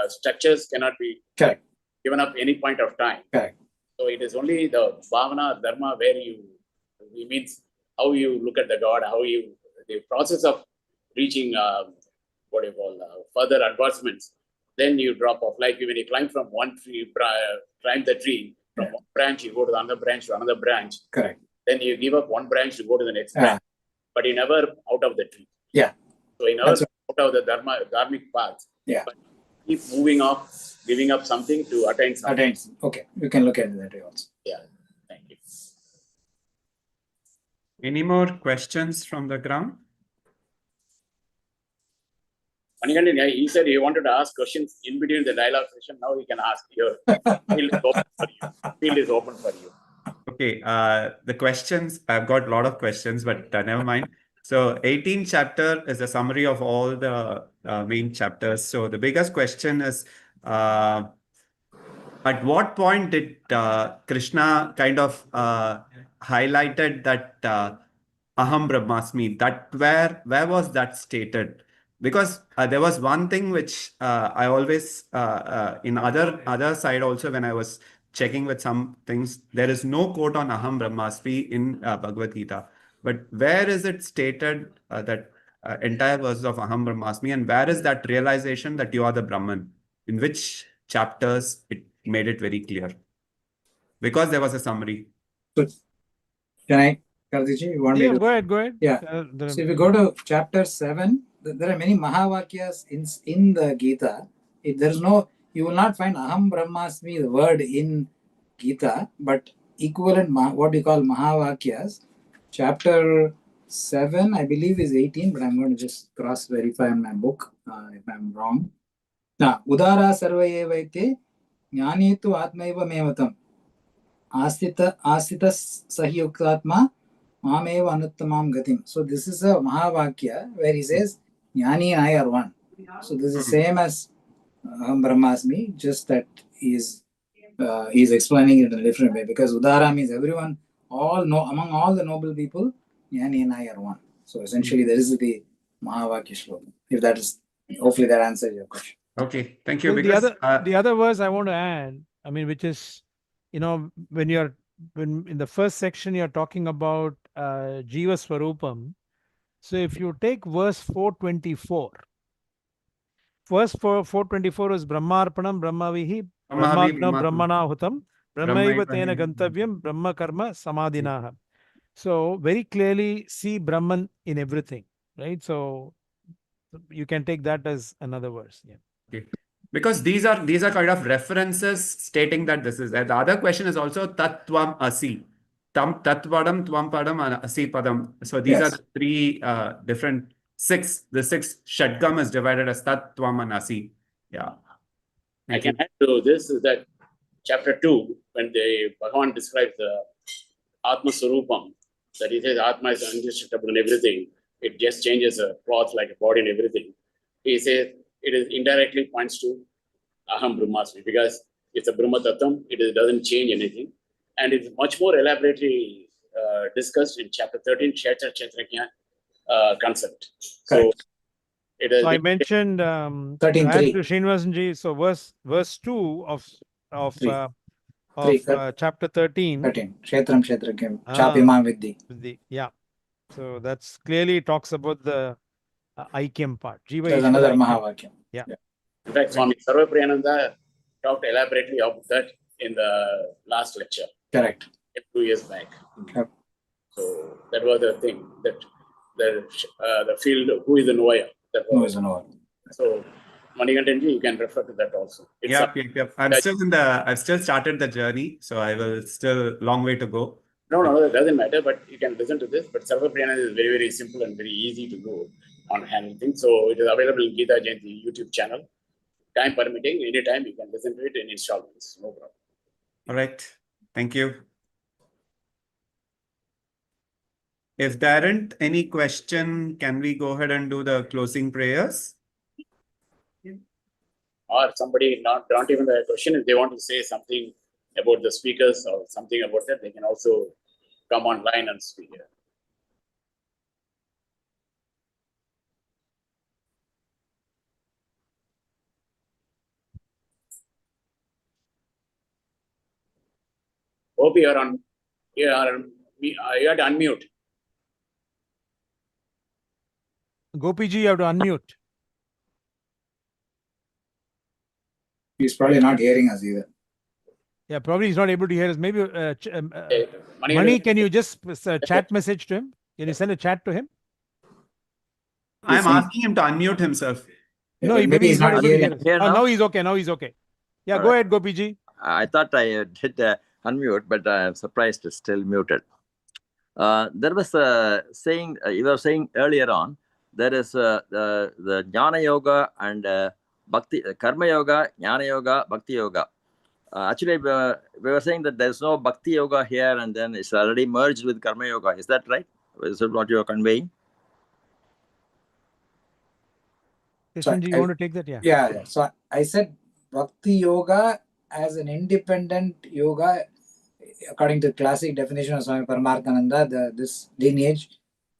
Speaker 7: structures cannot be
Speaker 6: Correct.
Speaker 7: given up any point of time.
Speaker 6: Correct.
Speaker 7: So it is only the bhavana, dharma, where it means how you look at the God, the process of reaching what you call further advancements. Then you drop off. Like when you climb from one tree, climb the tree, from one branch, you go to the other branch to another branch.
Speaker 6: Correct.
Speaker 7: Then you give up one branch to go to the next branch, but you never out of the tree.
Speaker 6: Yeah.
Speaker 7: So you never out of the dharmic path.
Speaker 6: Yeah.
Speaker 7: But keep moving off, giving up something to attain something.
Speaker 6: Okay, you can look at it that way also.
Speaker 7: Yeah. Thank you.
Speaker 1: Any more questions from the ground?
Speaker 7: Manikandan, he said he wanted to ask questions in between the dialogue session. Now he can ask. Your field is open for you. Field is open for you.
Speaker 1: Okay, the questions, I've got a lot of questions, but never mind. So 18th chapter is a summary of all the main chapters. So the biggest question is, at what point did Krishna kind of highlighted that Aham Brahmasmi? That where was that stated? Because there was one thing which I always in other side also, when I was checking with some things, there is no quote on Aham Brahmasmi in Bhagavad Gita. But where is it stated that entire verse of Aham Brahmasmi, and where is that realization that you are the Brahman? In which chapters it made it very clear? Because there was a summary.
Speaker 6: Good. Can I, Karthikji, you want me to?
Speaker 5: Go ahead.
Speaker 6: Yeah. So if you go to chapter 7, there are many Mahavakyas in the Gita. You will not find Aham Brahmasmi, the word, in Gita, but equivalent, what we call Mahavakyas. Chapter 7, I believe, is 18, but I'm going to just cross-verify in my book if I'm wrong. Now, Udara Sarvaye Vaite, Jnani tu Atmaiva Mevatam, Asita Sahyuktatma, Mameva Anuttamam Gatim. So this is a Mahavakya where he says, Jnani and I are one. So this is the same as Brahmasmi, just that he's explaining it in a different way, because Udara means everyone, among all the noble people, Jnani and I are one. So essentially there is the Mahavakya shloka. Hopefully that answers your question.
Speaker 1: Okay, thank you.
Speaker 5: Well,
Speaker 1: Because
Speaker 5: the other verse I want to add, I mean, which is, when in the first section you're talking about Jiva Swarupam. So if you take verse 424, verse 424 is Brahmarpanam Brahmavihi Brahmagna Brahmanahutam Brahmaiva Tena Gantavyam Brahma Karma Samadhinaha. So very clearly see Brahman in everything, right? So you can take that as another verse. Yeah.
Speaker 1: Okay. Because these are kind of references stating that this is. The other question is also Tattvam Asi. Tattvadam, Tvam Padam, and Asi Padam. So these are the three different the six Shadgam is divided as Tat, Tvam, and Asi. Yeah.
Speaker 7: I can add to this is that chapter 2, when Bhagavan describes the Atma Swarupam, that he says Atma is indestructible and everything, it just changes a cloth like a body and everything. He says it is indirectly points to Aham Brahmasmi, because it's a Brahma Tattvam, it doesn't change anything. And it's much more elaborately discussed in chapter 13, Kshetra Kshetrajna concept. So,
Speaker 5: I mentioned
Speaker 6: 13:3.
Speaker 5: Srinivasanji, so verse 2 of chapter 13.
Speaker 6: Kshetram Kshetrakyam Chapimam Vidhi.
Speaker 5: Yeah. So that's clearly talks about the Aikyam part. Jiva
Speaker 6: There's another Mahavakyam.
Speaker 5: Yeah.
Speaker 7: In fact, Swami Sarvapriyananda talked elaborately about that in the last lecture,
Speaker 6: Correct.
Speaker 7: 2 years back.
Speaker 6: Yep.
Speaker 7: So that was the thing, that the field, who is the knower? That
Speaker 6: No
Speaker 7: was.
Speaker 6: is no.
Speaker 7: So Manikandanji, you can refer to that also. It's
Speaker 1: Yep. I've still started the journey, so I will still long way to go.
Speaker 7: No, that doesn't matter, but you can listen to this. But Sarva Priyana is very, very simple and very easy to go on handling things. So it is available in Gita Jayanti YouTube channel. Time permitting, anytime you can listen to it in installments. No problem.
Speaker 1: All right. Thank you. If there aren't any question, can we go ahead and do the closing prayers?
Speaker 7: Or somebody not even the question, if they want to say something about the speakers or something about that, they can also come online and speak here. Hope you are on. You have to unmute.
Speaker 5: Gopiji, you have to unmute.
Speaker 6: He's probably not hearing us either.
Speaker 5: Yeah, probably he's not able to hear us. Maybe
Speaker 7: Mani,
Speaker 5: Mani, can you just chat message to him? Can you send a chat to him?
Speaker 1: I'm
Speaker 6: saying-
Speaker 1: asking him to unmute himself.
Speaker 5: No,
Speaker 6: Maybe
Speaker 5: maybe he's
Speaker 6: he's
Speaker 5: not
Speaker 6: not
Speaker 5: able to
Speaker 6: hearing.
Speaker 5: hear us.
Speaker 8: Here
Speaker 5: Oh,
Speaker 8: now?
Speaker 5: now he's okay. Now he's okay. Yeah,
Speaker 8: All
Speaker 5: go
Speaker 8: right.
Speaker 5: ahead, Gopiji.
Speaker 8: I thought I did unmute, but I'm surprised it's still muted. There was a saying, you were saying earlier on, there is the Jnana Yoga and Bhakti, Karma Yoga, Jnana Yoga, Bhakti Yoga. Actually, we were saying that there's no Bhakti Yoga here and then it's already merged with Karma Yoga. Is that right? Is that what you're conveying?
Speaker 5: Krishnanji, you want to take that? Yeah.
Speaker 6: Yeah. So I said Bhakti Yoga as an independent yoga, according to classic definition of Swami Paramarthananda, this lineage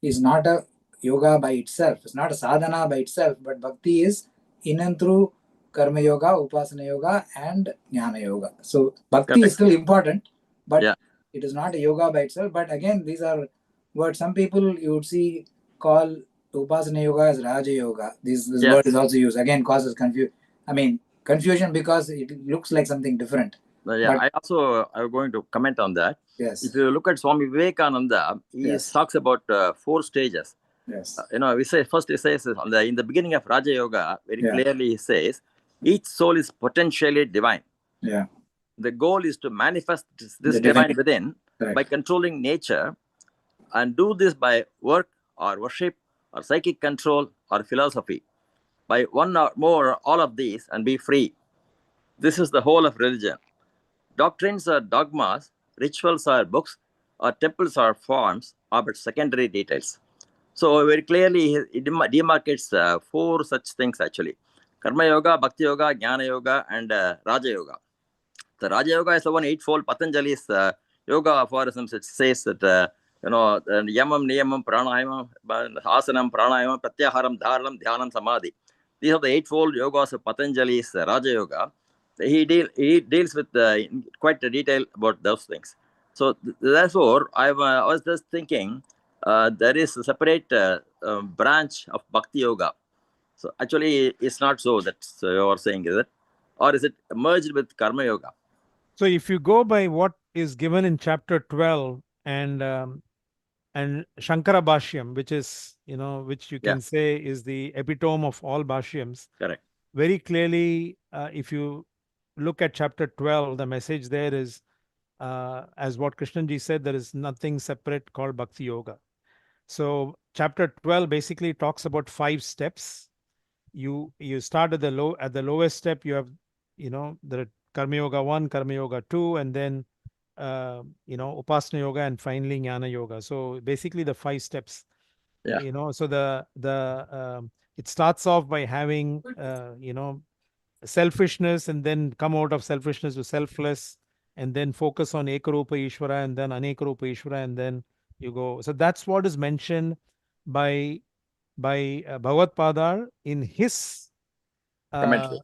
Speaker 6: is not a yoga by itself. It's not a sadhana by itself, but Bhakti is in and through Karma Yoga, Upasana Yoga, and Jnana Yoga. So Bhakti is still important, but
Speaker 8: Yeah.
Speaker 6: it is not a yoga by itself. But again, these are words. Some people you would see call Upasana Yoga as Raja Yoga. This
Speaker 8: Yeah.
Speaker 6: word is also used. Again, causes confusion because it looks like something different.
Speaker 8: Yeah,
Speaker 6: But-
Speaker 8: I'm going to comment on that.
Speaker 6: Yes.
Speaker 8: If you look at Swami Vivekananda, he
Speaker 6: Yes.
Speaker 8: talks about 4 stages.
Speaker 6: Yes.
Speaker 8: We say first he says in the beginning of Raja Yoga, very
Speaker 6: Yeah.
Speaker 8: clearly he says, each soul is potentially divine.
Speaker 6: Yeah.
Speaker 8: The goal is to manifest this
Speaker 6: The
Speaker 8: divine
Speaker 6: divine-
Speaker 8: within
Speaker 6: Correct.
Speaker 8: by controlling nature, and do this by work or worship or psychic control or philosophy. By one or more, all of these, and be free. This is the whole of religion. Doctrines are dogmas, rituals are books, or temples are forms, are but secondary details. So very clearly, it demarcates 4 such things actually: Karma Yoga, Bhakti Yoga, Jnana Yoga, and Raja Yoga. The Raja Yoga is the one eightfold. Patanjali's yoga aphorisms, it says that yamam, niyamam, pranayamam, asanam, pranayamam, pratyaharam, dharanam, dhyanam, samadhi. These are the eightfold yogas of Patanjali's Raja Yoga. He deals with quite a detail about those things. So therefore, I was just thinking there is a separate branch of Bhakti Yoga. So actually, it's not so that you are saying, is it? Or is it merged with Karma Yoga?
Speaker 5: So if you go by what is given in chapter 12 and Shankara Bhashyam, which is, which you can say is the epitome of all Bhashyams.
Speaker 8: Correct.
Speaker 5: Very clearly, if you look at chapter 12, the message there is, as what Krishnanji said, there is nothing separate called Bhakti Yoga. So chapter 12 basically talks about 5 steps. You start at the lowest step. You have, there are Karma Yoga 1, Karma Yoga 2, and then Upasana Yoga, and finally Jnana Yoga. So basically the 5 steps.
Speaker 8: Yeah.
Speaker 5: So it starts off by having selfishness, and then come out of selfishness to selfless, and then focus on Ekarupa Ishvara, and then Anekarupa Ishvara, and then you go. So that's what is mentioned by Bhagavad Padar in his
Speaker 8: Commentary.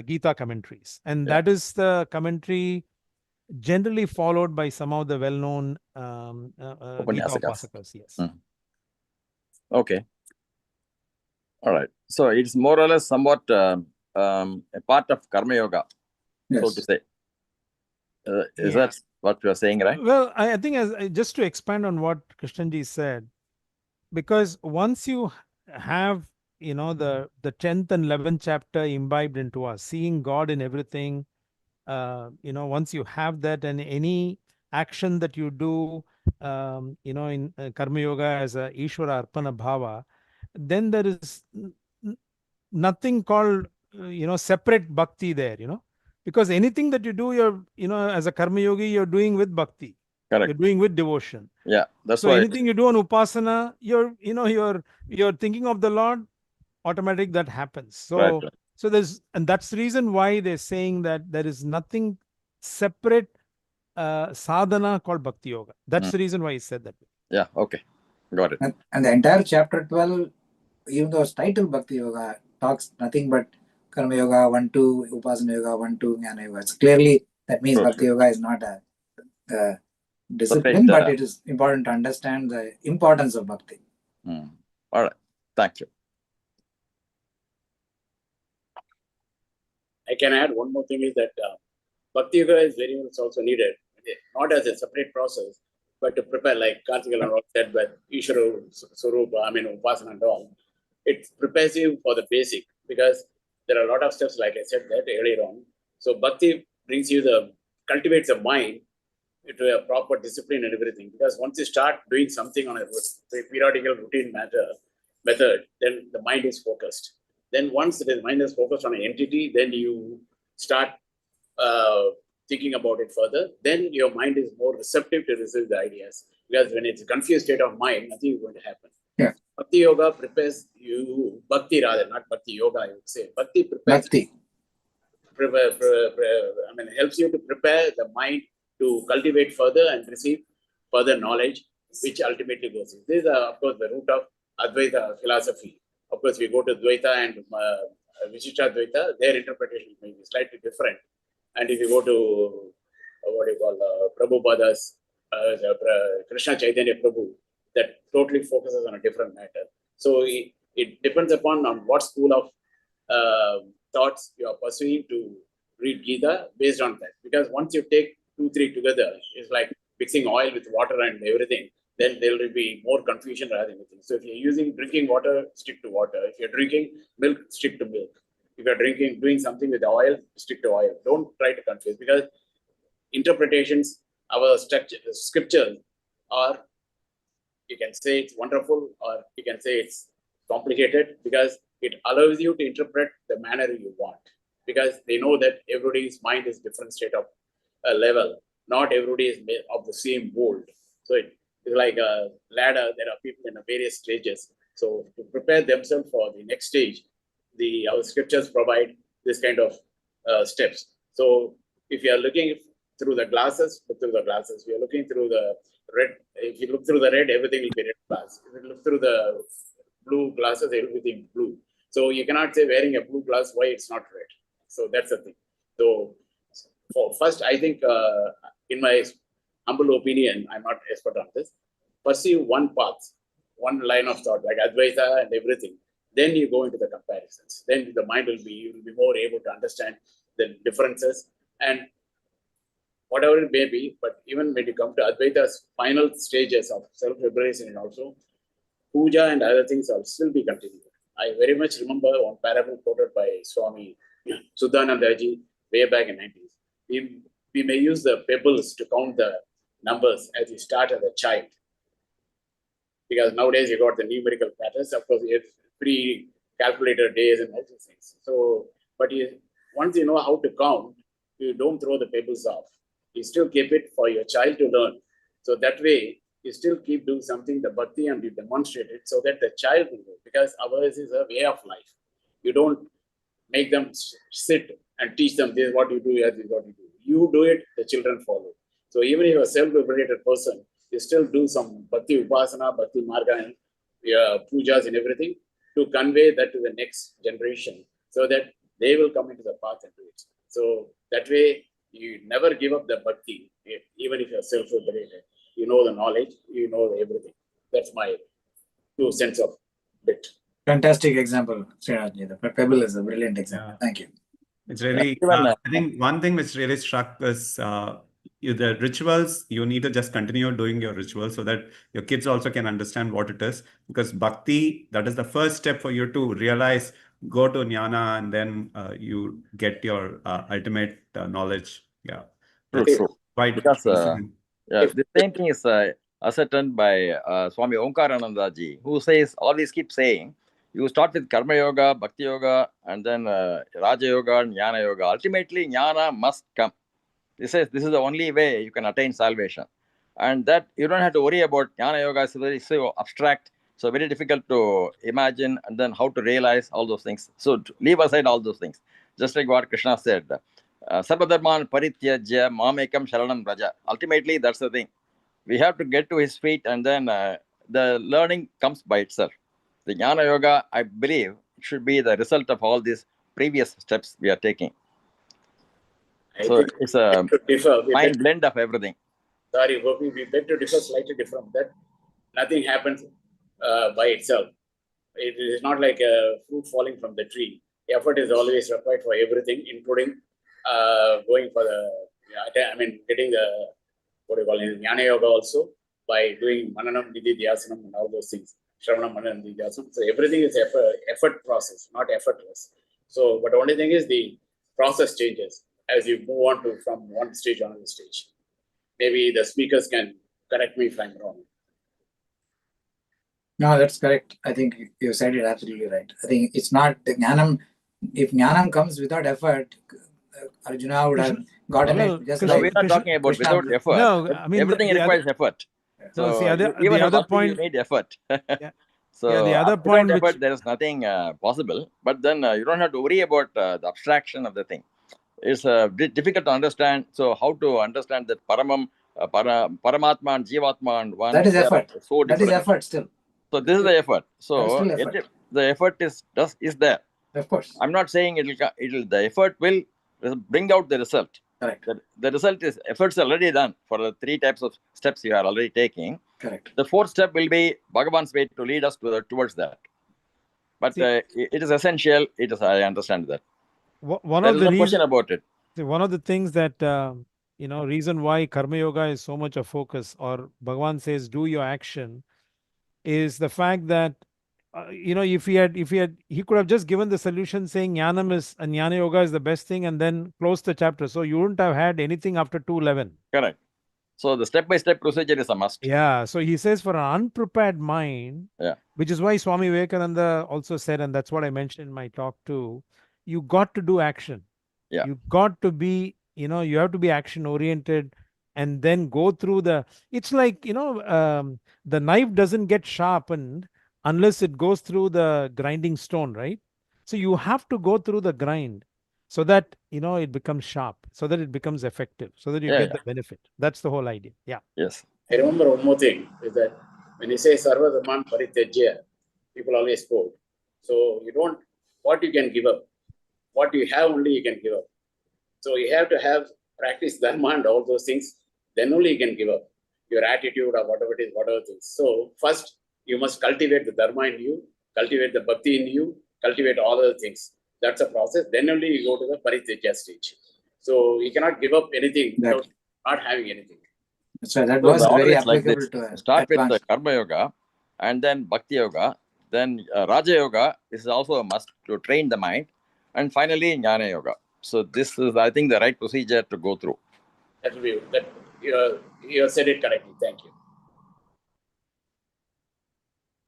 Speaker 5: Gita commentaries, and that is the commentary generally followed by some of the well-known Gita
Speaker 8: Upasakas.
Speaker 5: Upasakas. Yes.
Speaker 8: Okay. All right. So it's more or less somewhat a part of Karma Yoga. so
Speaker 6: Yes.
Speaker 8: to say. Is
Speaker 5: Yeah.
Speaker 8: that what you are saying, right?
Speaker 5: Well, I think just to expand on what Krishnanji said, because once you have, the 10th and 11th chapter imbibed into us, seeing God in everything, once you have that, and any action that you do, in Karma Yoga as a Ishvara Arpana Bhava, then there is nothing called, separate bhakti there, because anything that you do, you're, as a Karma Yogi, you're doing with bhakti.
Speaker 8: Correct.
Speaker 5: You're doing with devotion.
Speaker 8: Yeah, that's
Speaker 5: So
Speaker 8: why.
Speaker 5: anything you do on upasana, you're thinking of the Lord, automatic that happens. So
Speaker 8: Right.
Speaker 5: so that's the reason why they're saying that there is nothing separate sadhana called bhakti yoga. That's the reason why he said that.
Speaker 8: Yeah, okay. Got it.
Speaker 6: And the entire chapter 12, even though it's titled Bhakti Yoga, talks nothing but Karma Yoga 1, 2, Upasana Yoga 1, 2, Jnana Yoga. It's clearly, that means
Speaker 8: True.
Speaker 6: Bhakti Yoga is not a discipline, but it is important to understand the importance of Bhakti.
Speaker 8: All right. Thank you.
Speaker 7: I can add one more thing is that Bhakti Yoga is very much also needed, not as a separate process, but to prepare, like Karthikeyan said, but Ishvara Swarupa, Upasana and all. It prepares you for the basic, because there are a lot of steps, like I said that earlier on. So Bhakti brings you cultivates the mind into a proper discipline and everything. Because once you start doing something on a periodical routine method, then the mind is focused. Then once the mind is focused on an entity, then you start thinking about it further. Then your mind is more receptive to receive the ideas. Because when it's a confused state of mind, nothing is going to happen.
Speaker 6: Yeah.
Speaker 7: Bhakti Yoga prepares you, Bhakti rather, not Bhakti Yoga, I would say. Bhakti prepares.
Speaker 6: Bhakti.
Speaker 7: Helps you to prepare the mind to cultivate further and receive further knowledge, which ultimately goes. This is, of course, the root of Advaita philosophy. Of course, we go to Dvaita and Vishishtadvaita, their interpretation may be slightly different. And if you go to Prabhupada's Krishna Chaitanya Prabhu, that totally focuses on a different matter. So it depends upon on what school of thoughts you are pursuing to read Gita based on that. Because once you take 2, 3 together, it's like mixing oil with water and everything, then there will be more confusion rather than anything. So if you're drinking water, stick to water. If you're drinking milk, stick to milk. If you're doing something with oil, stick to oil. Don't try to confuse, because interpretations, our scriptures are, you can say it's wonderful or you can say it's complicated, because it allows you to interpret the manner you want, because they know that everybody's mind is different state of level. Not everybody is made of the same mold. So it's like a ladder. There are people in various stages. So to prepare themselves for the next stage, our scriptures provide this kind of steps. So if you are looking through the glasses, look through the glasses. If you are looking through the red, if you look through the red, everything will be red glass. If you look through the blue glasses, everything blue. So you cannot say wearing a blue glass why it's not red. So that's the thing. So first, I think in my humble opinion, I'm not expert on this, pursue one path, one line of thought, like Advaita and everything. Then you go into the comparisons. Then the mind you will be more able to understand the differences and whatever it may be. But even when you come to Advaita's final stages of self-liberation, and also puja and other things will still be continued. I very much remember one parable quoted by Swami Suddhanandaji way back in 90s. We may use the pebbles to count the numbers as you start as a child. Because nowadays you got the numerical patterns, of course, it's pre-calculated days and all these things. So, but once you know how to count, you don't throw the pebbles off. You still keep it for your child to learn. So that way, you still keep doing something, the bhakti, and you demonstrate it so that the child will do. Because ours is a way of life. You don't make them sit and teach them this is what you do, this is what you do. You do it, the children follow. So even if you're a self-liberated person, you still do some bhakti upasana, bhakti marga, and pujas and everything to convey that to the next generation so that they will come into the path and do it. So that way, you never give up the bhakti, even if you're self-liberated. You know the knowledge, you know everything. That's my 2 cents of bit.
Speaker 6: Fantastic example, Srinathji. The pebble is a brilliant example.
Speaker 5: Yeah.
Speaker 6: Thank you.
Speaker 1: It's really,
Speaker 8: Even
Speaker 1: I think one thing which really struck is the rituals, you need to just continue doing your rituals so that your kids also can understand what it is. Because bhakti, that is the first step for you to realize, go to jnana, and then you get your ultimate knowledge. Yeah,
Speaker 8: true,
Speaker 1: that's
Speaker 8: true.
Speaker 1: quite
Speaker 8: Because
Speaker 1: fascinating.
Speaker 8: yeah, the same thing is ascertained by Swami Omkarananda ji, who says, always keep saying, you start with Karma Yoga, Bhakti Yoga, and then Raja Yoga and Jnana Yoga. Ultimately, Jnana must come. He says this is the only way you can attain salvation. And that you don't have to worry about Jnana Yoga, is very so abstract, so very difficult to imagine, and then how to realize all those things. So to leave aside all those things. Just like what Krishna said, Sarvadharman Parityajya Mamekam Sharanam Raja. Ultimately, that's the thing. We have to get to his feet, and then the learning comes by itself. The Jnana Yoga, I believe, should be the result of all these previous steps we are taking.
Speaker 7: I
Speaker 8: So
Speaker 7: think
Speaker 8: it's a
Speaker 7: to differ.
Speaker 8: fine blend of everything.
Speaker 7: Sorry, Gopi, we beg to differ slightly different. That nothing happens by itself. It is not like a fruit falling from the tree. Effort is always required for everything, including going for the, getting the, what do you call it, Jnana Yoga also, by doing Mananam, Nididhyasanam, and all those things. Shravanam, Mananam, Nididhyasanam. So everything is effort process, not effortless. So, but the only thing is the process changes as you move on to from one stage to another stage. Maybe the speakers can correct me if I'm wrong.
Speaker 6: No, that's correct. I think you said it absolutely right. I think it's not the Jnanam. If Jnanam comes without effort, Arjuna would have gotten
Speaker 5: Well,
Speaker 6: it just
Speaker 5: Krishna-
Speaker 8: No, we're
Speaker 6: like
Speaker 8: not talking about
Speaker 6: Krishna.
Speaker 8: without effort.
Speaker 5: No, I mean,
Speaker 8: Everything
Speaker 5: the
Speaker 8: requires effort.
Speaker 5: No,
Speaker 8: So
Speaker 5: see,
Speaker 8: even
Speaker 5: the
Speaker 8: in
Speaker 5: other
Speaker 8: bhakti, you
Speaker 5: point,
Speaker 8: need effort.
Speaker 5: Yeah.
Speaker 8: So
Speaker 5: Yeah, the other
Speaker 8: without
Speaker 5: point which-
Speaker 8: effort, there is nothing possible. But then you don't have to worry about the abstraction of the thing. It's difficult to understand. So how to understand that Paramam, Paramatma and Jivatma and one?
Speaker 6: That is
Speaker 8: they are
Speaker 6: effort.
Speaker 8: so
Speaker 6: That is
Speaker 8: different.
Speaker 6: effort still.
Speaker 8: So this is the effort.
Speaker 6: That is
Speaker 8: So
Speaker 6: still effort.
Speaker 8: the effort is there.
Speaker 6: Of course.
Speaker 8: I'm not saying it'll the effort will bring out the result.
Speaker 6: Correct.
Speaker 8: The result is efforts already done for the 3 types of steps you are already taking.
Speaker 6: Correct.
Speaker 8: The 4th step will be Bhagavan's way to lead us towards that. But
Speaker 5: See-
Speaker 8: it is essential. I understand that.
Speaker 5: one
Speaker 8: There
Speaker 5: of
Speaker 8: is
Speaker 5: the
Speaker 8: no question
Speaker 5: reasons,
Speaker 8: about it.
Speaker 5: one of the things that reason why Karma Yoga is so much a focus, or Bhagavan says do your action, is the fact that if he could have just given the solution saying Jnana Yoga is the best thing and then close the chapter, so you wouldn't have had anything after 211.
Speaker 8: Correct. So the step-by-step procedure is a must.
Speaker 5: Yeah, so he says for an unprepared mind,
Speaker 8: Yeah.
Speaker 5: which is why Swami Vivekananda also said, and that's what I mentioned in my talk too, you got to do action.
Speaker 8: Yeah.
Speaker 5: You got to be, you have to be action oriented and then go through it's like, the knife doesn't get sharpened unless it goes through the grinding stone, right? So you have to go through the grind so that, it becomes sharp, so that it becomes effective, so that you
Speaker 8: Yeah,
Speaker 5: get
Speaker 8: yeah.
Speaker 5: the benefit. That's the whole idea. Yeah.
Speaker 8: Yes.
Speaker 7: I remember one more thing is that when you say Sarva Dharman Parityajya, people always quote. So you don't, what you can give up, what you have only you can give up. So you have to have practice Dharma and all those things, then only you can give up your attitude or whatever it is, whatever things. So first you must cultivate the Dharma in you, cultivate the Bhakti in you, cultivate all other things. That's a process. Then only you go to the Parityajya stage. So you cannot give up anything without not having anything.
Speaker 6: That's right. That
Speaker 8: So
Speaker 6: was
Speaker 8: the order
Speaker 6: very
Speaker 8: is like
Speaker 6: applicable
Speaker 8: this.
Speaker 6: to
Speaker 8: Start with the
Speaker 6: advanced.
Speaker 8: Karma Yoga, and then Bhakti Yoga, then Raja Yoga is also a must to train the mind, and finally Jnana Yoga. So this is, I think, the right procedure to go through.
Speaker 7: That will be that you said it correctly. Thank you.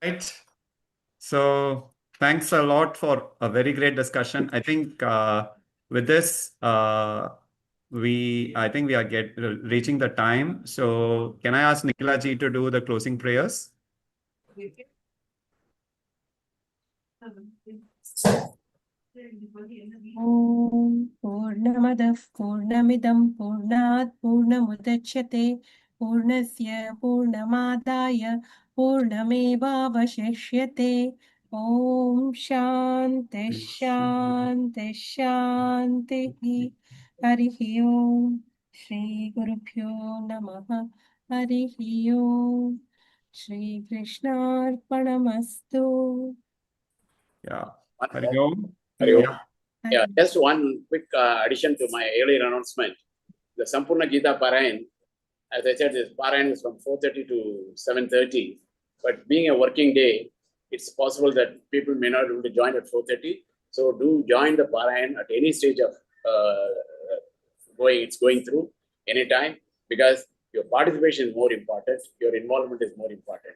Speaker 1: Right. So thanks a lot for a very great discussion. I think with this, I think we are reaching the time. So can I ask Nikhila ji to do the closing prayers?
Speaker 4: ॐ पूर्णमदः पूर्णमिदं पूर्णात् पूर्णमुदच्यते पूर्णस्य पूर्णमादाय पूर्णमेवावशिष्यते ॐ शान्तिः शान्तिः शान्तिः हरिः ॐ श्रीगुरुभ्यो नमः हरिः ॐ श्रीकृष्णार्पणमस्तु
Speaker 1: Yeah. Hari Om.
Speaker 7: Hari Om.
Speaker 1: Yeah.
Speaker 7: Yeah, just one quick addition to my earlier announcement. The Sampurna Gita Parayan, as I said, this Parayan is from 4:30 to 7:30. But being a working day, it's possible that people may not be able to join at 4:30. So do join the Parayan at any stage of going through anytime, because your participation is more important, your involvement is more important,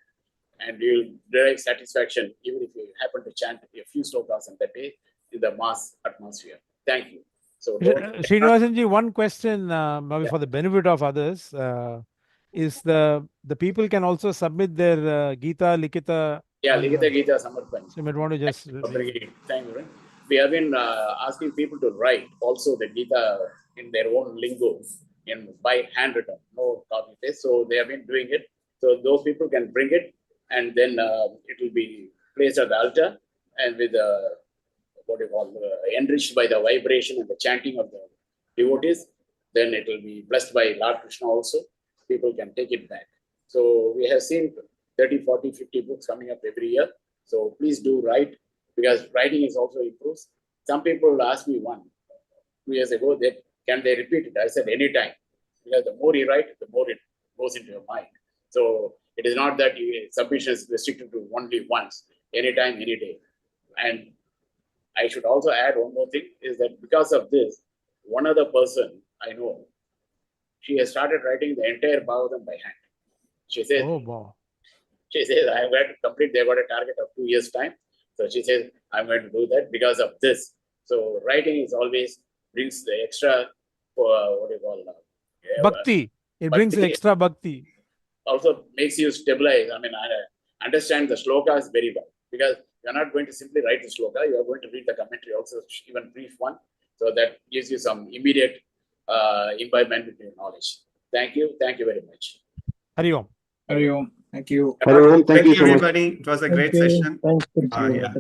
Speaker 7: and you'll derive satisfaction even if you happen to chant a few slokas on that day in the mass atmosphere. Thank you. So
Speaker 5: Srinivasanji, one question maybe for the benefit of others is the people can also submit their Gita Likita.
Speaker 7: Yeah, Ligita Gita Samarpan.
Speaker 5: So you might want to just
Speaker 7: Thank you. We have been asking people to write also the Gita in their own lingo, by handwritten, no copy paste. So they have been doing it. So those people can bring it, and then it will be placed at the altar, and with enriched by the vibration and the chanting of the devotees. Then it will be blessed by Lord Krishna also. People can take it back. So we have seen 30, 40, 50 books coming up every year. So please do write, because writing is also improves. Some people asked me 2 years ago that can they repeat it? I said anytime, because the more you write, the more it goes into your mind. So it is not that submission is restricted to only once, anytime, any day. And I should also add one more thing, is that because of this, one other person I know, she has started writing the entire Bhagavatam by hand. She says,
Speaker 5: oh, wow.
Speaker 7: She says, I'm going to complete, they got a target of 2 years' time. So she says, I'm going to do that because of this. So writing is always brings the extra,
Speaker 5: Bhakti. It brings
Speaker 7: bhakti.
Speaker 5: extra bhakti.
Speaker 7: Also makes you stabilize. I mean, I understand the slokas very well, because you're not going to simply write the sloka, you are going to read the commentary also, even brief one. So that gives you some immediate imbibement with your knowledge. Thank you. Thank you very much.
Speaker 5: Hari Om.
Speaker 6: Hari Om. Thank you.
Speaker 1: Thank you, everybody. It was a great session.
Speaker 5: Thank you.
Speaker 1: Yeah.